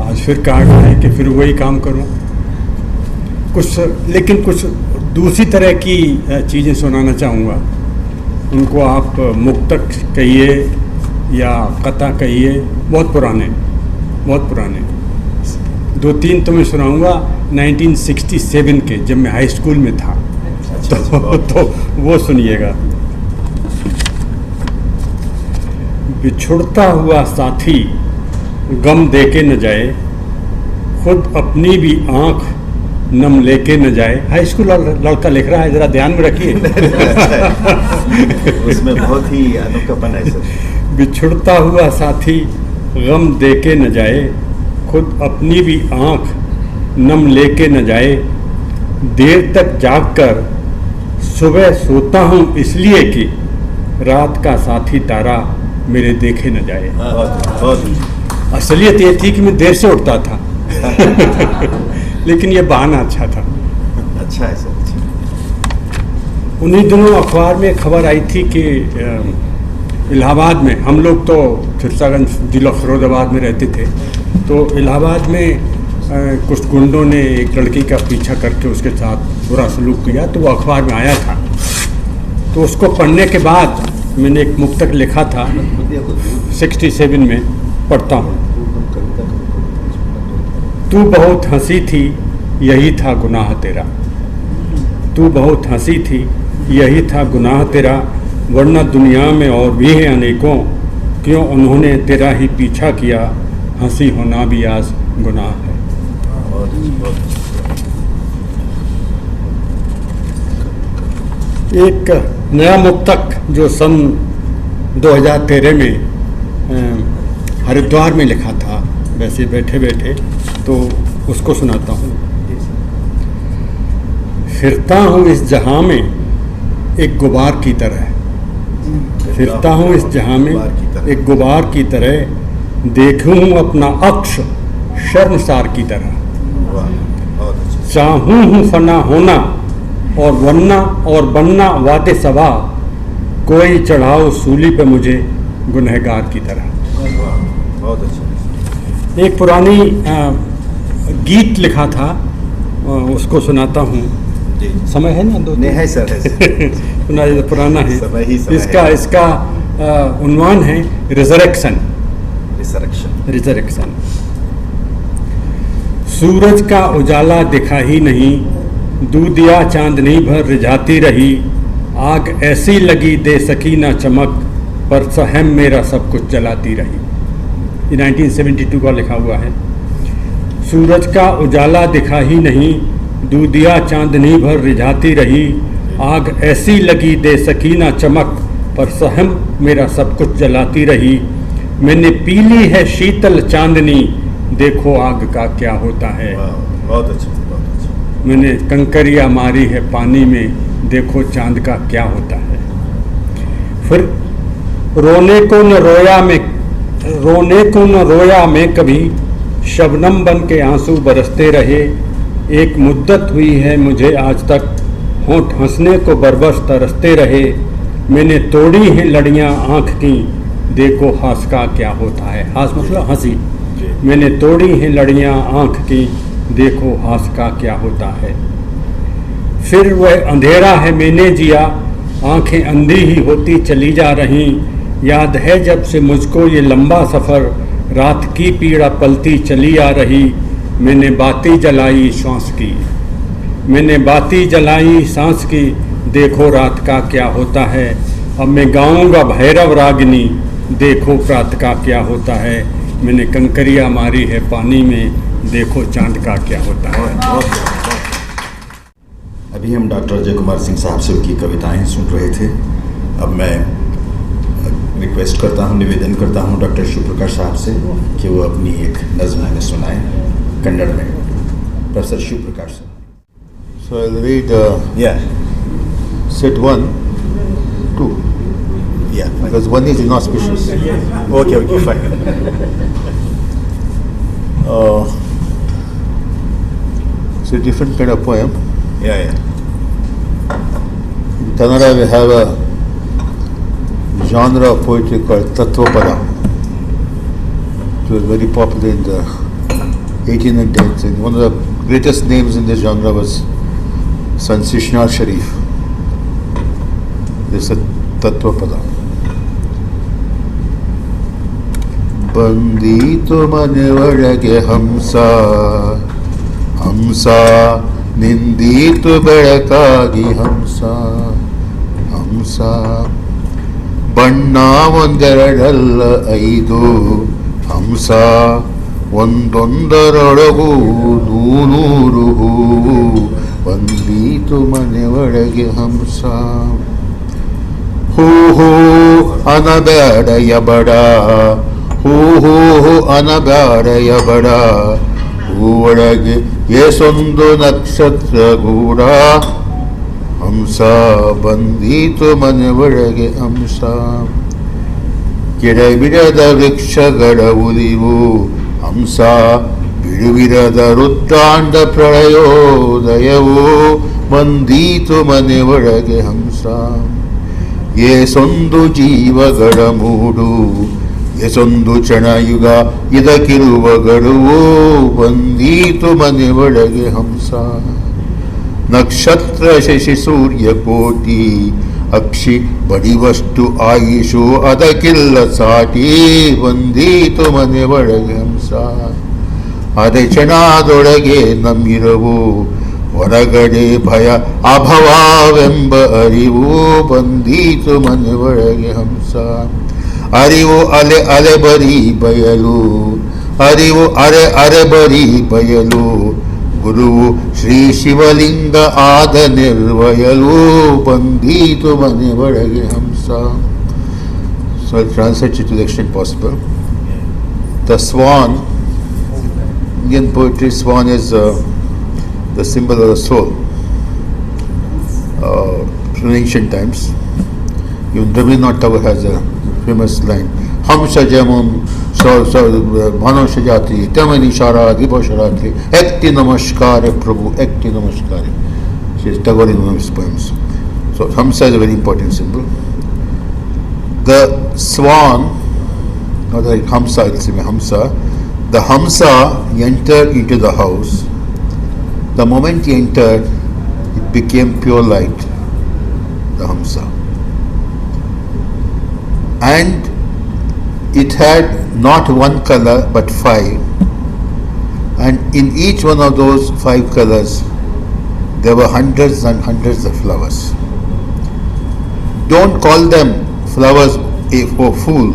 आज फिर कहा गया है कि फिर वही काम करूँ, लेकिन कुछ दूसरी तरह की चीज़ें सुनाना चाहूँगा। उनको आप मुक्तक कहिए या कता कहिए, बहुत पुराने 2-3 तो मैं सुनाऊँगा 1967 के, जब मैं हाई स्कूल में था। तो वो सुनिएगा। बिछुड़ता हुआ साथी गम देके न जाए, खुद अपनी भी आँख नम लेके न जाए। हाई स्कूल लड़का लिख रहा है, ज़रा ध्यान में रखिए। उसमें बहुत ही अनोखापन है सर। बिछुड़ता हुआ साथी गम देके न जाए, खुद अपनी भी आँख नम लेके न जाए। देर तक जागकर सुबह सोता हूँ इसलिए कि रात का साथी तारा मेरे देखे न जाए। असलियत ये थी कि मैं देर से उठता था लेकिन ये बहाना अच्छा था। अच्छा है सर। उन्हीं दिनों अखबार में खबर आई थी कि इलाहाबाद में, हम लोग तो सिरसागंज जिला फिरोजाबाद में रहते थे, तो इलाहाबाद में कुछ गुंडों ने एक लड़की का पीछा करके उसके साथ बुरा सलूक किया। तो वो अखबार में आया था। तो उसको पढ़ने के बाद मैंने एक मुक्तक लिखा था 67 में, पढ़ता हूँ। तू बहुत हंसी थी यही था गुनाह तेरा, तू बहुत हंसी थी यही था गुनाह तेरा, वरना दुनिया में और भी हैं अनेकों, क्यों उन्होंने तेरा ही पीछा किया, हंसी होना भी आज गुनाह है। एक नया मुक्तक जो सन 2013 में हरिद्वार में लिखा था, वैसे बैठे बैठे, तो उसको सुनाता हूँ। फिरता हूँ इस जहाँ में एक गुबार की तरह, फिरता हूँ इस जहाँ में एक गुबार की तरह, देखूँ अपना अक्ष शर्मसार की तरह, चाहूँ हूँ फना होना और वरना और बनना वादे सवा, कोई चढ़ाओ सूली पे मुझे गुनहगार की तरह। बहुत अच्छा। एक पुरानी गीत लिखा था, उसको सुनाता हूँ। समय है ना? नहीं है सर, सुना, पुराना है। समय ही समय इसका है। इसका उन्वान है रिजरेक्शन। रिजरेक्शन। सूरज का उजाला दिखा ही नहीं, दूधिया चांदनी भर रिझाती रही, आग ऐसी लगी दे सकी ना चमक, पर सहम मेरा सब कुछ जलाती रही। ये 1972 का लिखा हुआ है। सूरज का उजाला दिखा ही नहीं, दूधिया चांदनी भर रिझाती रही, आग ऐसी लगी दे सकी ना चमक, पर सहम मेरा सब कुछ जलाती रही। मैंने पी ली है शीतल चांदनी, देखो आग का क्या होता है। बहुत अच्छा, बहुत अच्छा। मैंने कंकरिया मारी है पानी में, देखो चांद का क्या होता है। फिर रोने को न रोया मैं कभी, शबनम बन के आंसू बरसते रहे, एक मुद्दत हुई है मुझे आज तक, होंठ हंसने को बरबस तरसते रहे। मैंने तोड़ी हैं लड़ियां आँख की, देखो हास का क्या होता है। हास मतलब हंसी। मैंने तोड़ी हैं लड़ियां आँख की, देखो हास का क्या होता है। फिर वह अंधेरा है मैंने जिया, आंखें अंधी ही होती चली जा रहीं, याद है जब से मुझको ये लंबा सफ़र, रात की पीड़ा पलती चली आ रही। मैंने बाती जलाई सांस की, मैंने बाती जलाई सांस की, देखो रात का क्या होता है। अब मैं गाऊंगा भैरव रागिनी, देखो प्रात का क्या होता है। मैंने कंकरिया मारी है पानी में, देखो चांद का क्या होता है। अभी हम डॉक्टर अजय कुमार सिंह साहब से उनकी कविताएं सुन रहे थे। अब मैं रिक्वेस्ट करता हूं, निवेदन करता हूं डॉक्टर शिवप्रकाश साहब से कि वो अपनी एक नज़्म हमें सुनाएं कन्नड़ में। प्रोफेसर शिवप्रकाश साहब। So I'll read set 1, 2. Yeah. Because 1 is inauspicious. Okay, fine. It's a different kind of poem. Yeah. In Kannada we have a genre of poetry called Tattvapada. It was very popular in the 18th and 10th, and one of the greatest names in this genre was Sant Shishnal Sharif. This is a Tattvapada. बंदी तो मन ಒಳಗೆ ಹಂಸ ಹಂಸ ನಿಂದೀತು ಬೆಳಕಾಗಿ ಹಂಸ ಹಂಸ ಬಣ್ಣ ಒಂದೆರಡಲ್ಲ ಐದು ಹಂಸ ಒಂದೊಂದರೊಳಗೂ ನೂನೂರು ಹೂವು ಬಂದೀತು ಮನೆ ಒಳಗೆ ಹಂಸ ಹೂ ಹೂ ಅನಬೇಡಯ ಬಡ ಹೂ ಹೂ ಅನಬೇಡಯ ಬಡ ಹೂವೊಳಗೆ ಏಸೊಂದು ನಕ್ಷತ್ರ ಗೂಢ ಹಂಸ ಬಂದೀತು ಮನೆ ಒಳಗೆ ಹಂಸ ಕೆಡಬಿಡದ ವೃಕ್ಷಗಳ ಉಲಿವು ಹಂಸ ಬಿಡುವಿರದ ರುದ್ರಾಂಡ ಪ್ರಳಯೋದಯವು ಬಂದೀತು ಮನೆ ಒಳಗೆ ಹಂಸ ಏಸೊಂದು ಜೀವಗಳ ಮೂಡು ಎಸೊಂದು ಕ್ಷಣಯುಗ ಇದಕ್ಕಿರುವ ಗಡುವು ಬಂದೀತು ಮನೆ ಒಳಗೆ ಹಂಸ ನಕ್ಷತ್ರ ಶಶಿ ಸೂರ್ಯ ಕೋಟಿ ಅಕ್ಷಿ ಬಡಿವಷ್ಟು ಆಯುಷು ಅದಕ್ಕಿಲ್ಲ ಸಾಟಿ ಬಂದೀತು ಮನೆ ಒಳಗೆ ಹಂಸ ಅರೆಚಣದೊಳಗೆ ನಮ್ಮಿರವು ಹೊರಗಡೆ ಭಯ ಅಭವಾವೆಂಬ ಅರಿವು ಬಂದೀತು ಮನೆ ಒಳಗೆ ಹಂಸ ಅರಿವು ಅಲೆ ಅಲೆ ಬರಿ ಬಯಲು ಅರಿವು ಅರೆ ಅರೆ ಬರಿ ಬಯಲು ಗುರುವು ಶ್ರೀ ಶಿವಲಿಂಗ ಆದ ನಿರ್ವಯಲು ಬಂದೀತು ಮನೆ ಒಳಗೆ ಹಂಸ. So I'll translate it to the extent possible. The swan, Indian poetry, swan is the symbol of the soul. In ancient times, even Rabindranath Tagore has a famous line, Hamsa Jamun Manusha Jatri Tamani Shara Dibasharatri Ekti Namaskare Prabhu Ekti Namaskare. She is Tagore in one of his poems. So Hamsa is a very important symbol. The swan, not like Hamsa, it will say Hamsa. The Hamsa entered into the house. The moment he entered, it became pure light, the Hamsa. And it had not one color but 5. And in each one of those 5 colors, there were hundreds and hundreds of flowers. Don't call them flowers for fool.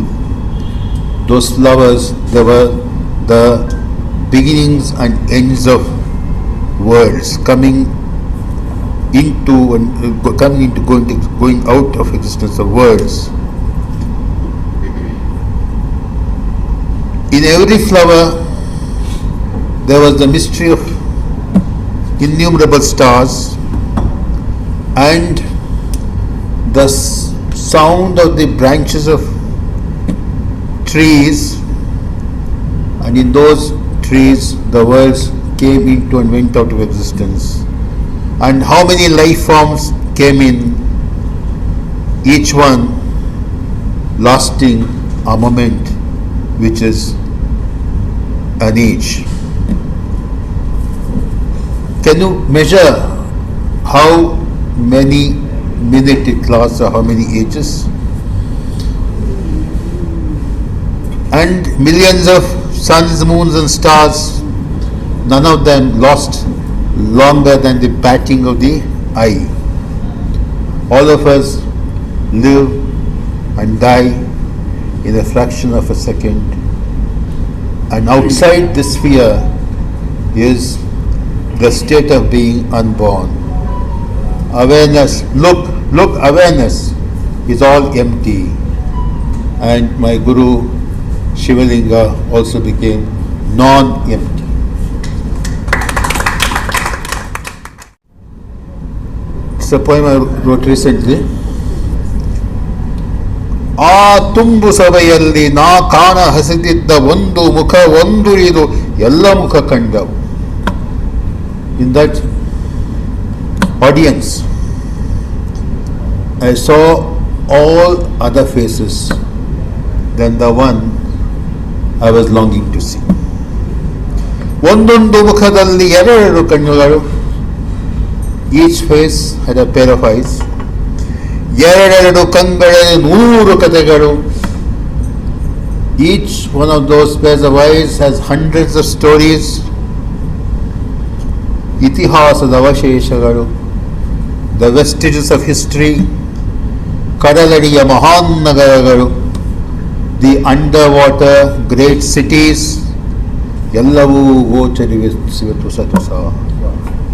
Those flowers, they were the beginnings and ends of worlds coming into going out of existence of worlds. In every flower there was the mystery of innumerable stars and the sound of the branches of trees, and in those trees the worlds came into and went out of existence. And how many life forms came in, each one lasting a moment which is an age. Can you measure how many minutes it lasts or how many ages? And millions of suns, moons and stars, none of them lost longer than the batting of the eye. All of us live and die in a fraction of a second, and outside this sphere is the state of being unborn. Awareness, look, awareness is all empty. And my Guru Shivalinga also became non-empty. It's a poem I wrote recently. ಆ ತುಂಬು ಸಭೆಯಲ್ಲಿ ನಾ ಕಾಣ ಹಸಿದಿದ್ದ ಒಂದು ಮುಖ ಒಂದುರಿದು ಎಲ್ಲ ಮುಖ ಕಂಡವು. In that audience I saw all other faces than the one I was longing to see. ಒಂದೊಂದು ಮುಖದಲ್ಲಿ ಎರಡು ಕಣ್ಣುಗಳು. Each face had a pair of eyes. ಎರಡೆರಡು ಕಂಗಳಲ್ಲಿ 100 ಕಥೆಗಳು. Each one of those pairs of eyes has hundreds of stories. ಇತಿಹಾಸದ ಅವಶೇಷಗಳು, the vestiges of history, ಕಡಲಡಿಯ ಮಹಾನ್ ನಗರಗಳು, the underwater great cities, ಎಲ್ಲವೂ ಗೋಚರಿಸುವ ಹೊಸ ಹೊಸ.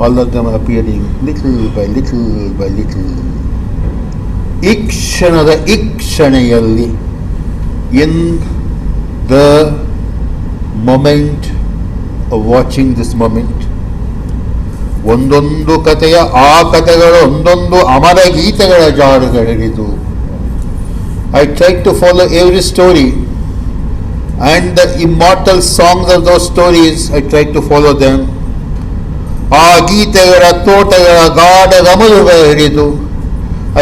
All of them appearing little by little by little. ಈ ಕ್ಷಣದ ಈ ಕ್ಷಣೆಯಲ್ಲಿ, in the moment of watching this moment, ಒಂದೊಂದು ಕಥೆಯ ಆ ಕಥೆಗಳು ಒಂದೊಂದು ಅಮರ ಗೀತೆಗಳ ಜಾಡುಗಳಿದು. I tried to follow every story and the immortal songs of those stories. I tried to follow them. ಆ ಗೀತೆಗಳ ತೋಟಗಳ ಗಾಢ ಗಮಲುಗಳ ಹಿಡಿದು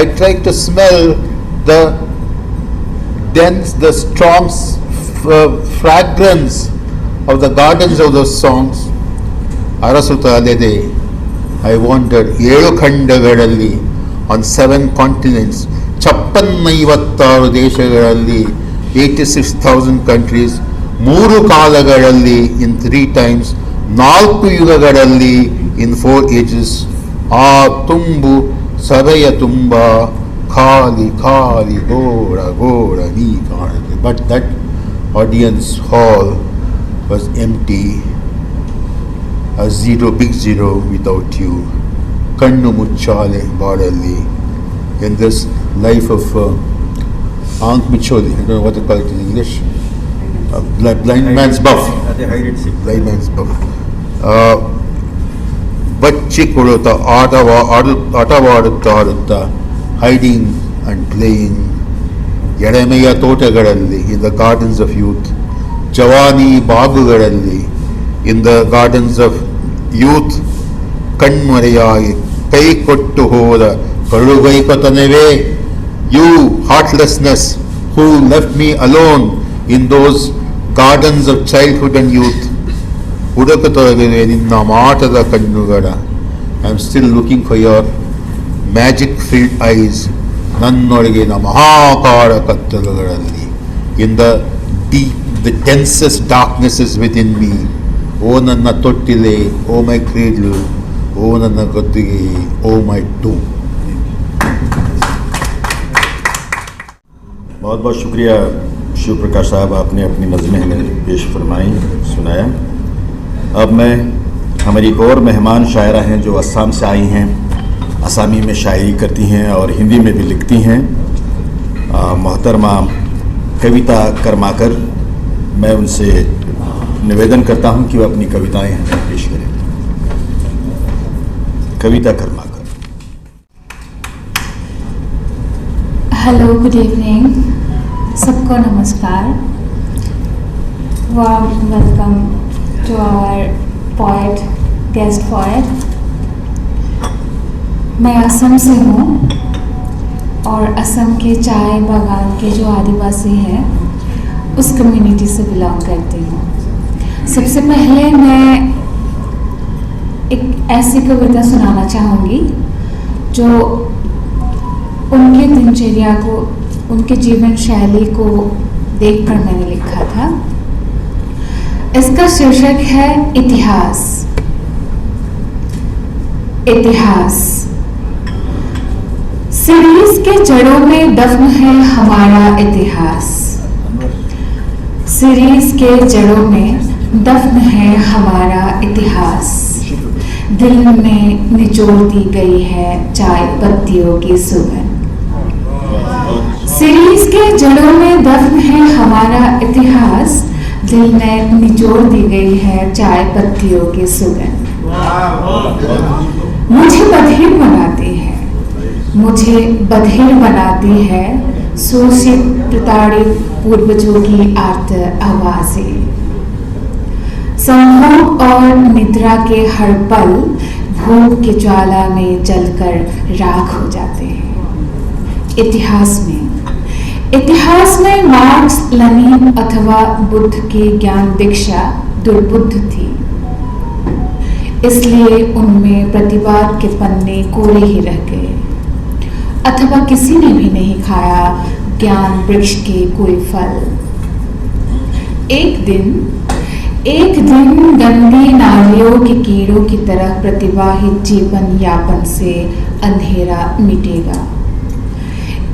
I tried to smell the dense, the strong fragrance of the gardens of those songs. ಅರಸುತ್ತ ಅಲೆದೆ I wandered 7 ಖಂಡಗಳಲ್ಲಿ on 7 continents, 56 ದೇಶಗಳಲ್ಲಿ, 86,000 countries, 3 ಕಾಲಗಳಲ್ಲಿ in 3 times, 4 ಯುಗಗಳಲ್ಲಿ in 4 ages. ಆ ತುಂಬು ಸಭೆಯ ತುಂಬ ಖಾಲಿ ಖಾಲಿ ಗೋಡ ಗೋಡ ನೀ ಕಾಣುತ್ತೆ. But that audience hall was empty, a zero, big zero without you. ಕಣ್ಣು ಮುಚ್ಚಾಲೆ ಬಾಳಲ್ಲಿ. In this life of Ank Micholi, I don't know what to call it in English, blind man's buff. Blind man's buff. ಬಚ್ಚಿ ಕೊಡುತ್ತಾ ಆಟವಾಡುತ್ತಾ hiding and playing, ಎಳೆಮೆಯ ತೋಟಗಳಲ್ಲಿ, in the gardens of youth, ಜವಾನಿ ಬಾಗುಗಳಲ್ಲಿ, in the gardens of youth, ಕಣ್ಮರೆಯಾಗಿ ಕೈ ಕೊಟ್ಟು ಹೋದ ಕರುಗೈಕೊತನವೇ, you heartlessness who left me alone in those gardens of childhood and youth. ಹುಡುಕತೊಡಗಿವೆ ನಿನ್ನ ಮಾಟದ ಕಣ್ಣುಗಳ. I am still looking for your magic filled eyes. ನನ್ನೊಳಗಿನ ಮಹಾಕಾರ ಕತ್ತಲುಗಳಲ್ಲಿ, in the deep, the densest darknesses within me. ಓ ನನ್ನ ತೊಟ್ಟಿಲೆ, ಓ ಮೈ ಕ್ರೀಡ್ಲು, ಓ ನನ್ನ ಗದ್ದುಗೆ, ಓ ಮೈ ಟೂಮ್. बहुत बहुत शुक्रिया शिव प्रकाश साहब, आपने अपनी नज़में हमें पेश फरमाई, सुनाया. अब मैं, हमारी एक और मेहमान शायरा हैं जो असम से आई हैं, असामी में शायरी करती हैं और हिंदी में भी लिखती हैं, मोहतरमा कविता कर्माकर. मैं उनसे निवेदन करता हूं कि वह अपनी कविताएं हमें पेश करें. Kavita Karmakar. Hello, good evening, सबको नमस्कार. Warm welcome to our poet, guest poet. मैं असम से हूँ और असम के चाय बागान के जो आदिवासी हैं उस कम्युनिटी से बिलोंग करती हूँ. सबसे पहले मैं एक ऐसी कविता सुनाना चाहूँगी जो उनके दिनचर्या को, उनके जीवन शैली को देखकर मैंने लिखा था. इसका शीर्षक है इतिहास. इतिहास. सीरीज के जड़ों में दफन है हमारा इतिहास. सीरीज के जड़ों में दफन है हमारा इतिहास. दिल में निचोड़ दी गई है चाय पत्तियों की सुगंध. सीरीज के जड़ों में दफन है हमारा इतिहास. दिल में निचोड़ दी गई है चाय पत्तियों की सुगंध. मुझे बधिर बनाती है, मुझे बधिर बनाती है शोषित प्रताड़ित पूर्वजों की आर्त आवाज़ें. संभोग और निद्रा के हर पल भूख की ज्वाला में जलकर राख हो जाते हैं. इतिहास में मार्क्स, लेनिन अथवा बुद्ध की ज्ञान दीक्षा दुर्बुद्ध थी, इसलिए उनमें प्रतिवाद के पन्ने कोरे ही रह गए. अथवा किसी ने भी नहीं खाया ज्ञान वृक्ष के कोई फल. एक दिन गंदी नालियों के कीड़ों की तरह प्रतिवाहित जीवन यापन से अंधेरा मिटेगा.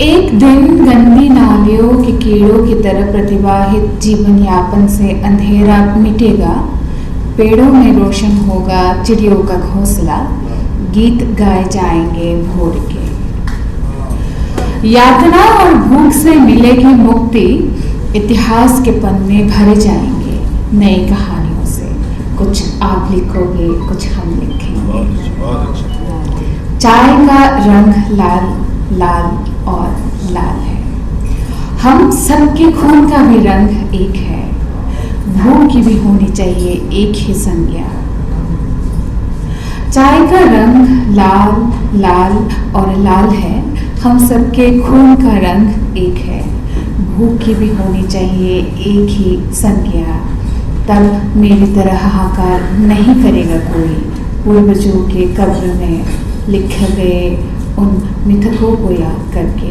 एक दिन गंदी नालियों के कीड़ों की तरह प्रतिवाहित जीवन यापन से अंधेरा मिटेगा. पेड़ों में रोशन होगा चिड़ियों का घोंसला, गीत गाए जाएंगे भोर के. यातना और भूख से मिलेगी मुक्ति. इतिहास के पन्ने भरे जाएंगे नई कहानियों से. कुछ आप लिखोगे, कुछ हम लिखेंगे. चाय का रंग लाल लाल और लाल है. हम सबके खून का भी रंग एक है. भूख की भी होनी चाहिए एक ही संज्ञा. चाय का रंग लाल लाल और लाल है. हम सबके खून का रंग एक है. भूख की भी होनी चाहिए एक ही संज्ञा. तब मेरी तरह हाहाकार नहीं करेगा कोई. पूर्वजों के कब्र में लिखे गए उन मिथकों को याद करके।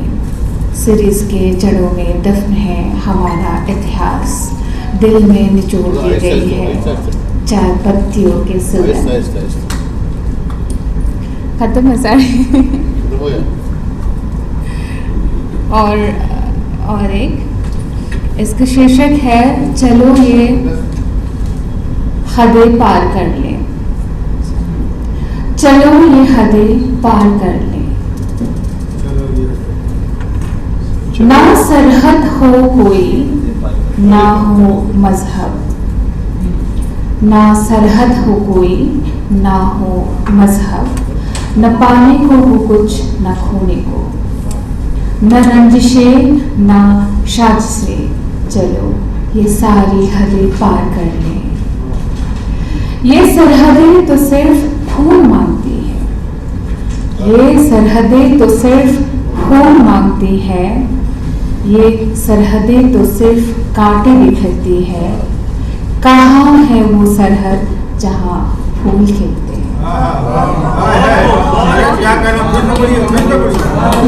सीरीज के जड़ों में दफन है हमारा इतिहास, दिल में निचोड़ दी गई है चार पत्तियों के सुगंध। खत्म है सारे। और एक इसका शीर्षक है चलो ये हदें पार कर ले, चलो ये हदें पार कर ले। ना सरहद हो कोई ना हो मजहब, ना सरहद हो कोई ना हो मजहब, न पाने को हो कुछ न खोने को, न रंजिशे न साजिशे, चलो ये सारी हदें पार कर ले। ये सरहदें तो सिर्फ खून मांगती है, ये सरहदें तो सिर्फ खून मांगती है, ये सरहदें तो सिर्फ कांटे बिखरती है। कहाँ है वो सरहद जहाँ फूल खिलते हैं।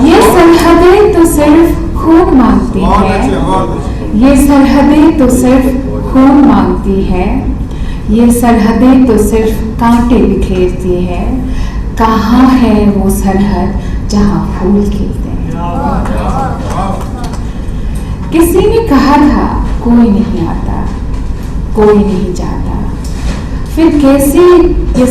ये सरहदें तो सिर्फ खून मांगती है, ये सरहदें तो सिर्फ खून मांगती है, ये सरहदें तो सिर्फ कांटे बिखेरती है। कहाँ है वो सरहद जहाँ फूल खिलते हैं। किसी ने कहा था कोई नहीं आता कोई नहीं जाता, फिर कैसी ये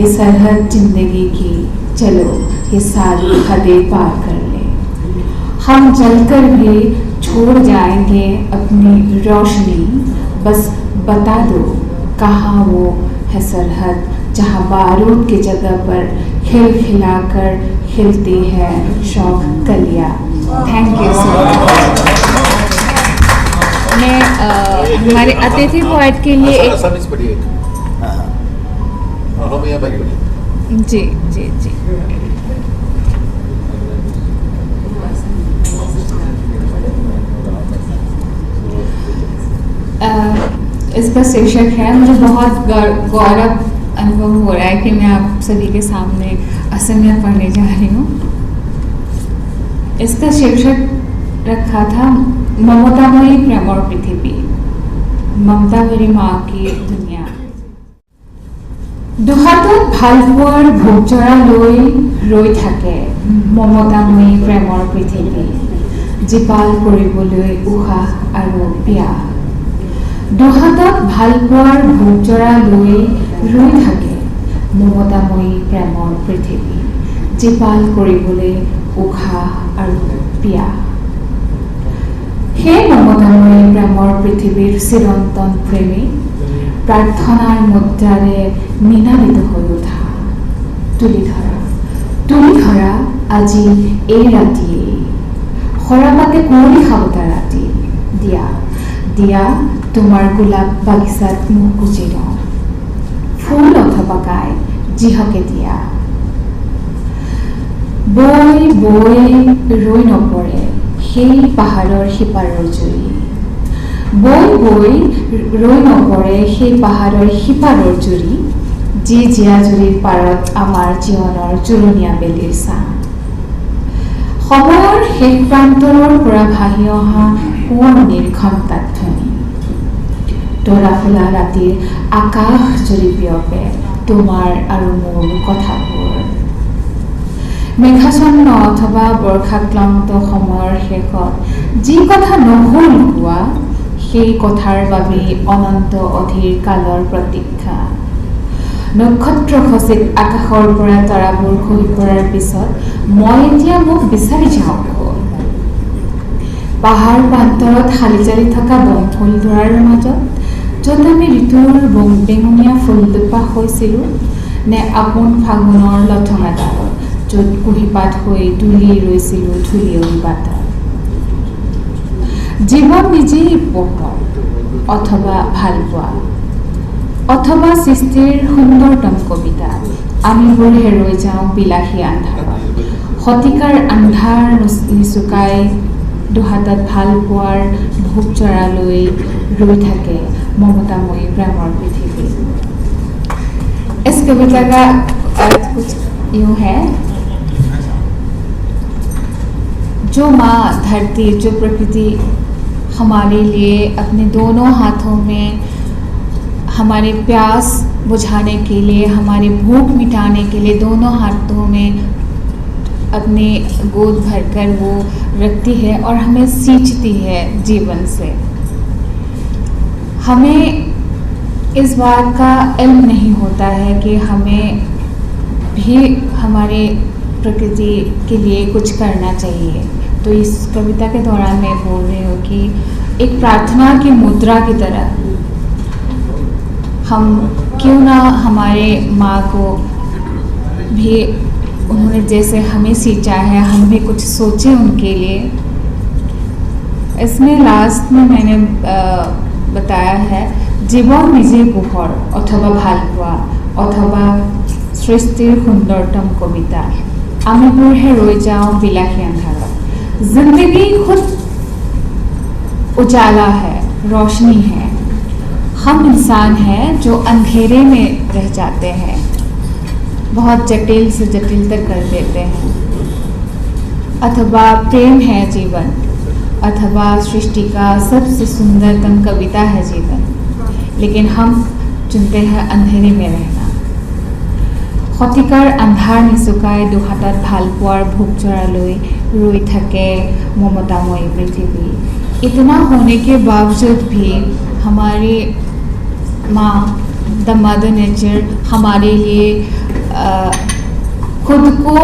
सरहद जिंदगी की, चलो ये सारी हदें पार कर ले। हम जलकर भी छोड़ जाएंगे अपनी रोशनी, बस बता दो कहाँ वो है सरहद जहाँ बारूद की जगह पर खिल खिलाकर खिलती है शौक कलियाँ। Thank you so much. मैं हमारे अतिथि पोएट के लिए एक जी जी जी इसका शीर्षक है, मुझे बहुत गौरव अनुभव हो रहा है कि मैं आप सभी के सामने असमिया पढ़ने जा रही हूँ। इसका शीर्षक रखा था ममतामयी प्रेम और पृथ्वी, ममता भरी माँ की दुनिया। দুহাতত ভাল পোৱাৰ ভোগজৰা লৈ ৰৈ থাকে মমতাময়ী প্ৰেমৰ পৃথিৱী, জীপাল কৰিবলৈ উশাহ আৰু পিয়াহ। দুহাতত ভাল পোৱাৰ ভোগজৰা লৈ ৰৈ থাকে মমতাময়ী প্ৰেমৰ পৃথিৱী, জীপাল কৰিবলৈ উশাহ আৰু পিয়াহ। সেই মমতাময়ী প্ৰেমৰ পৃথিৱীৰ চিৰন্তন প্ৰেমী প্ৰাৰ্থনাৰ মুদ্ৰাৰে মীনালিত হৈ উঠা, তুলি ধৰা আজি এই ৰাতিয়ে সৰাপাতে কুঁৱলী খাবতা ৰাতি, দিয়া তোমাৰ গোলাপ বাগিচাত মোক গুচি লওঁ, ফুল অথবা কাই যিহকে দিয়া। বৈ ৰৈ নপৰে সেই পাহাৰৰ সিপাৰৰ জুৰি, বৈ ৰৈ নপৰে সেই পাহাৰৰ সিপাৰৰ জুৰি, যি জীয়াজুৰিৰ পাৰত আমাৰ জীৱনৰ জোৰণীয়া বেলিৰ ছাঁ। সময়ৰ শেষ প্ৰান্তৰৰ পৰা ভাহি অহা সোঁৱৰণিৰ ঘণ্টাত ধ্বনি, তৰা ফুলা ৰাতিৰ আকাশ জুৰি বিয়পে তোমাৰ আৰু মোৰ কথাবোৰ। মেঘাচ্ছন্ন অথবা বৰ্ষাক্লান্ত সময়ৰ শেষত যি কথা নহ'ল কোৱা, সেই কথাৰ বাবেই অনন্ত অধীৰ কালৰ প্ৰতীক্ষা। নক্ষত্ৰ খচিত আকাশৰ পৰা তৰাবোৰ খহি পৰাৰ পিছত মই এতিয়া মোক বিচাৰি যাওঁ ক'ত? পাহাৰ প্ৰান্তৰত শালি জালি থকা বনফুলডৰাৰ মাজত, য'ত আমি ঋতুৰ বেঙুনীয়া ফুলদোপা হৈছিলোঁ, নে আপোন ফাগুনৰ লঠঙা ডালত, য'ত কুঁহিপাত হৈ তুলি ৰৈছিলোঁ ধূলিয়ৰী বাটত। জীৱন নিজেই পোহৰ অথবা ভালপোৱা অথবা সৃষ্টিৰ সুন্দৰতম কবিতা, আমিবোৰ হেৰুৱাই যাওঁ বিলাসী আন্ধাৰত। শতিকাৰ আন্ধাৰ নিচুকাই দুহাতত ভাল পোৱাৰ ভোগজৰা লৈ ৰৈ থাকে মমতাময়ী প্ৰেমৰ পৃথিৱী। इस कविता का अर्थ कुछ यूँ है, जो माँ धरती, जो प्रकृति हमारे लिए अपने दोनों हाथों में हमारे प्यास बुझाने के लिए, हमारी भूख मिटाने के लिए दोनों हाथों में अपने गोद भरकर वो रखती है और हमें सींचती है जीवन से। हमें इस बात का इल्म नहीं होता है कि हमें भी हमारे प्रकृति के लिए कुछ करना चाहिए। तो इस कविता के दौरान मैं बोल रही हूँ कि एक प्रार्थना की मुद्रा की तरह हम क्यों ना हमारे माँ को भी उन्होंने जैसे हमें सींचा है, हम भी कुछ सोचें उनके लिए। इसमें लास्ट में मैंने बताया है, जीवन निजे पोहर अथवा भालपुआ अथवा सृष्टिर सुंदरतम कविता, आमिबोरहे रह जाऊं बिलाही अंधारा। जिंदगी खुद उजाला है, रोशनी है। हम इंसान हैं जो अंधेरे में रह जाते हैं, बहुत जटिल से जटिलतर कर देते हैं। अथवा प्रेम है जीवन, अथवा सृष्टि का सबसे सुंदरतम कविता है जीवन, लेकिन हम चुनते हैं अंधेरे में रहना। শতিকাৰ আন্ধাৰ নিচুকাই দুহাতাত ভালপোৱাৰ ভোগ জৰালৈ ৰৈ থাকে মমতাময়ী পৃথিৱী। इतना होने के बावजूद भी हमारी माँ द मदर नेचर हमारे लिए खुद को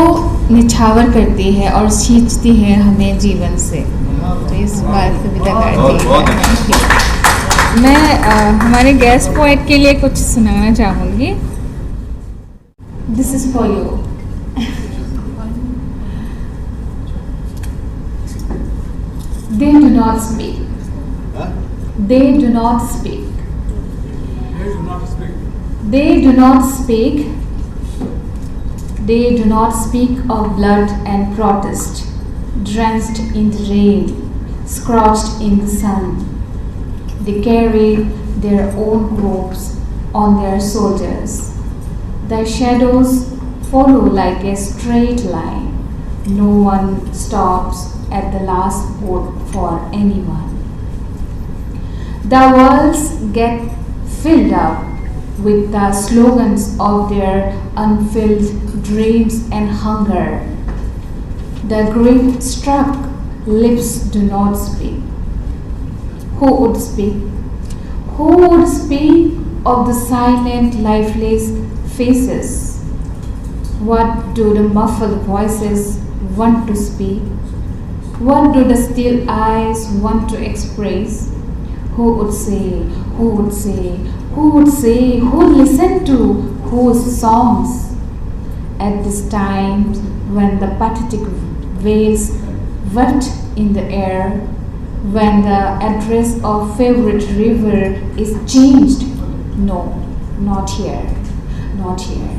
निछावर करती है और सींचती है हमें जीवन से। तो इस बात कविता करती है। मैं हमारे गेस्ट पोएट के लिए कुछ सुनाना चाहूँगी। This is for you. They do not speak. They do not speak. They do not speak. They do not speak of blood and protest, drenched in the rain, scorched in the sun. They carry their own corpse on their shoulders. Their shadows follow like a straight line. No one stops at the last word for anyone. The walls get filled up with the slogans of their unfilled dreams and hunger. The grief-struck lips do not speak. Who would speak? Who would speak of the silent, lifeless faces? What do the muffled voices want to speak? What do the still eyes want to express? Who would say, who would say, who would say, who would listen to whose songs? At this time when the pathetic wails wet in the air, when the address of favorite river is changed, no, not here. Not here.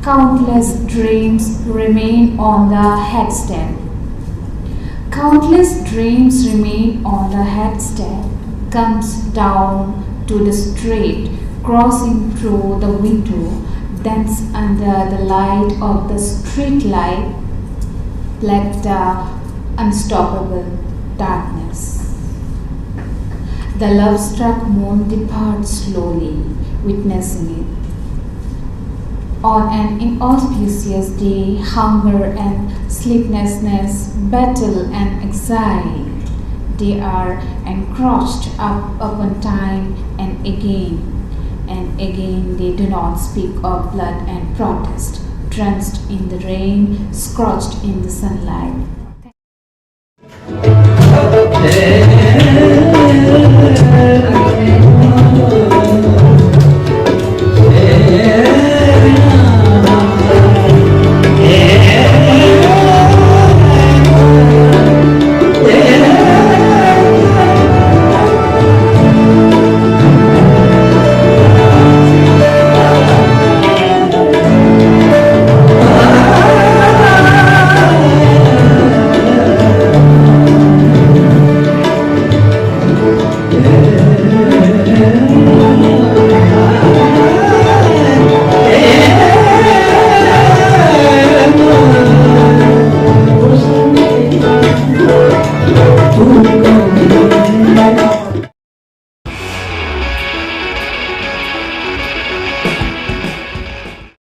Countless dreams remain on the headstand. Countless dreams remain on the headstand. Comes down to the street, crossing through the window, dance under the light of the street light, like the unstoppable darkness. The love-struck moon departs slowly, witnessing it. On an inauspicious day, hunger and sleeplessness, battle and exile, they are encroached upon time, and again they do not speak of blood and protest, drenched in the rain, scorched in the sunlight.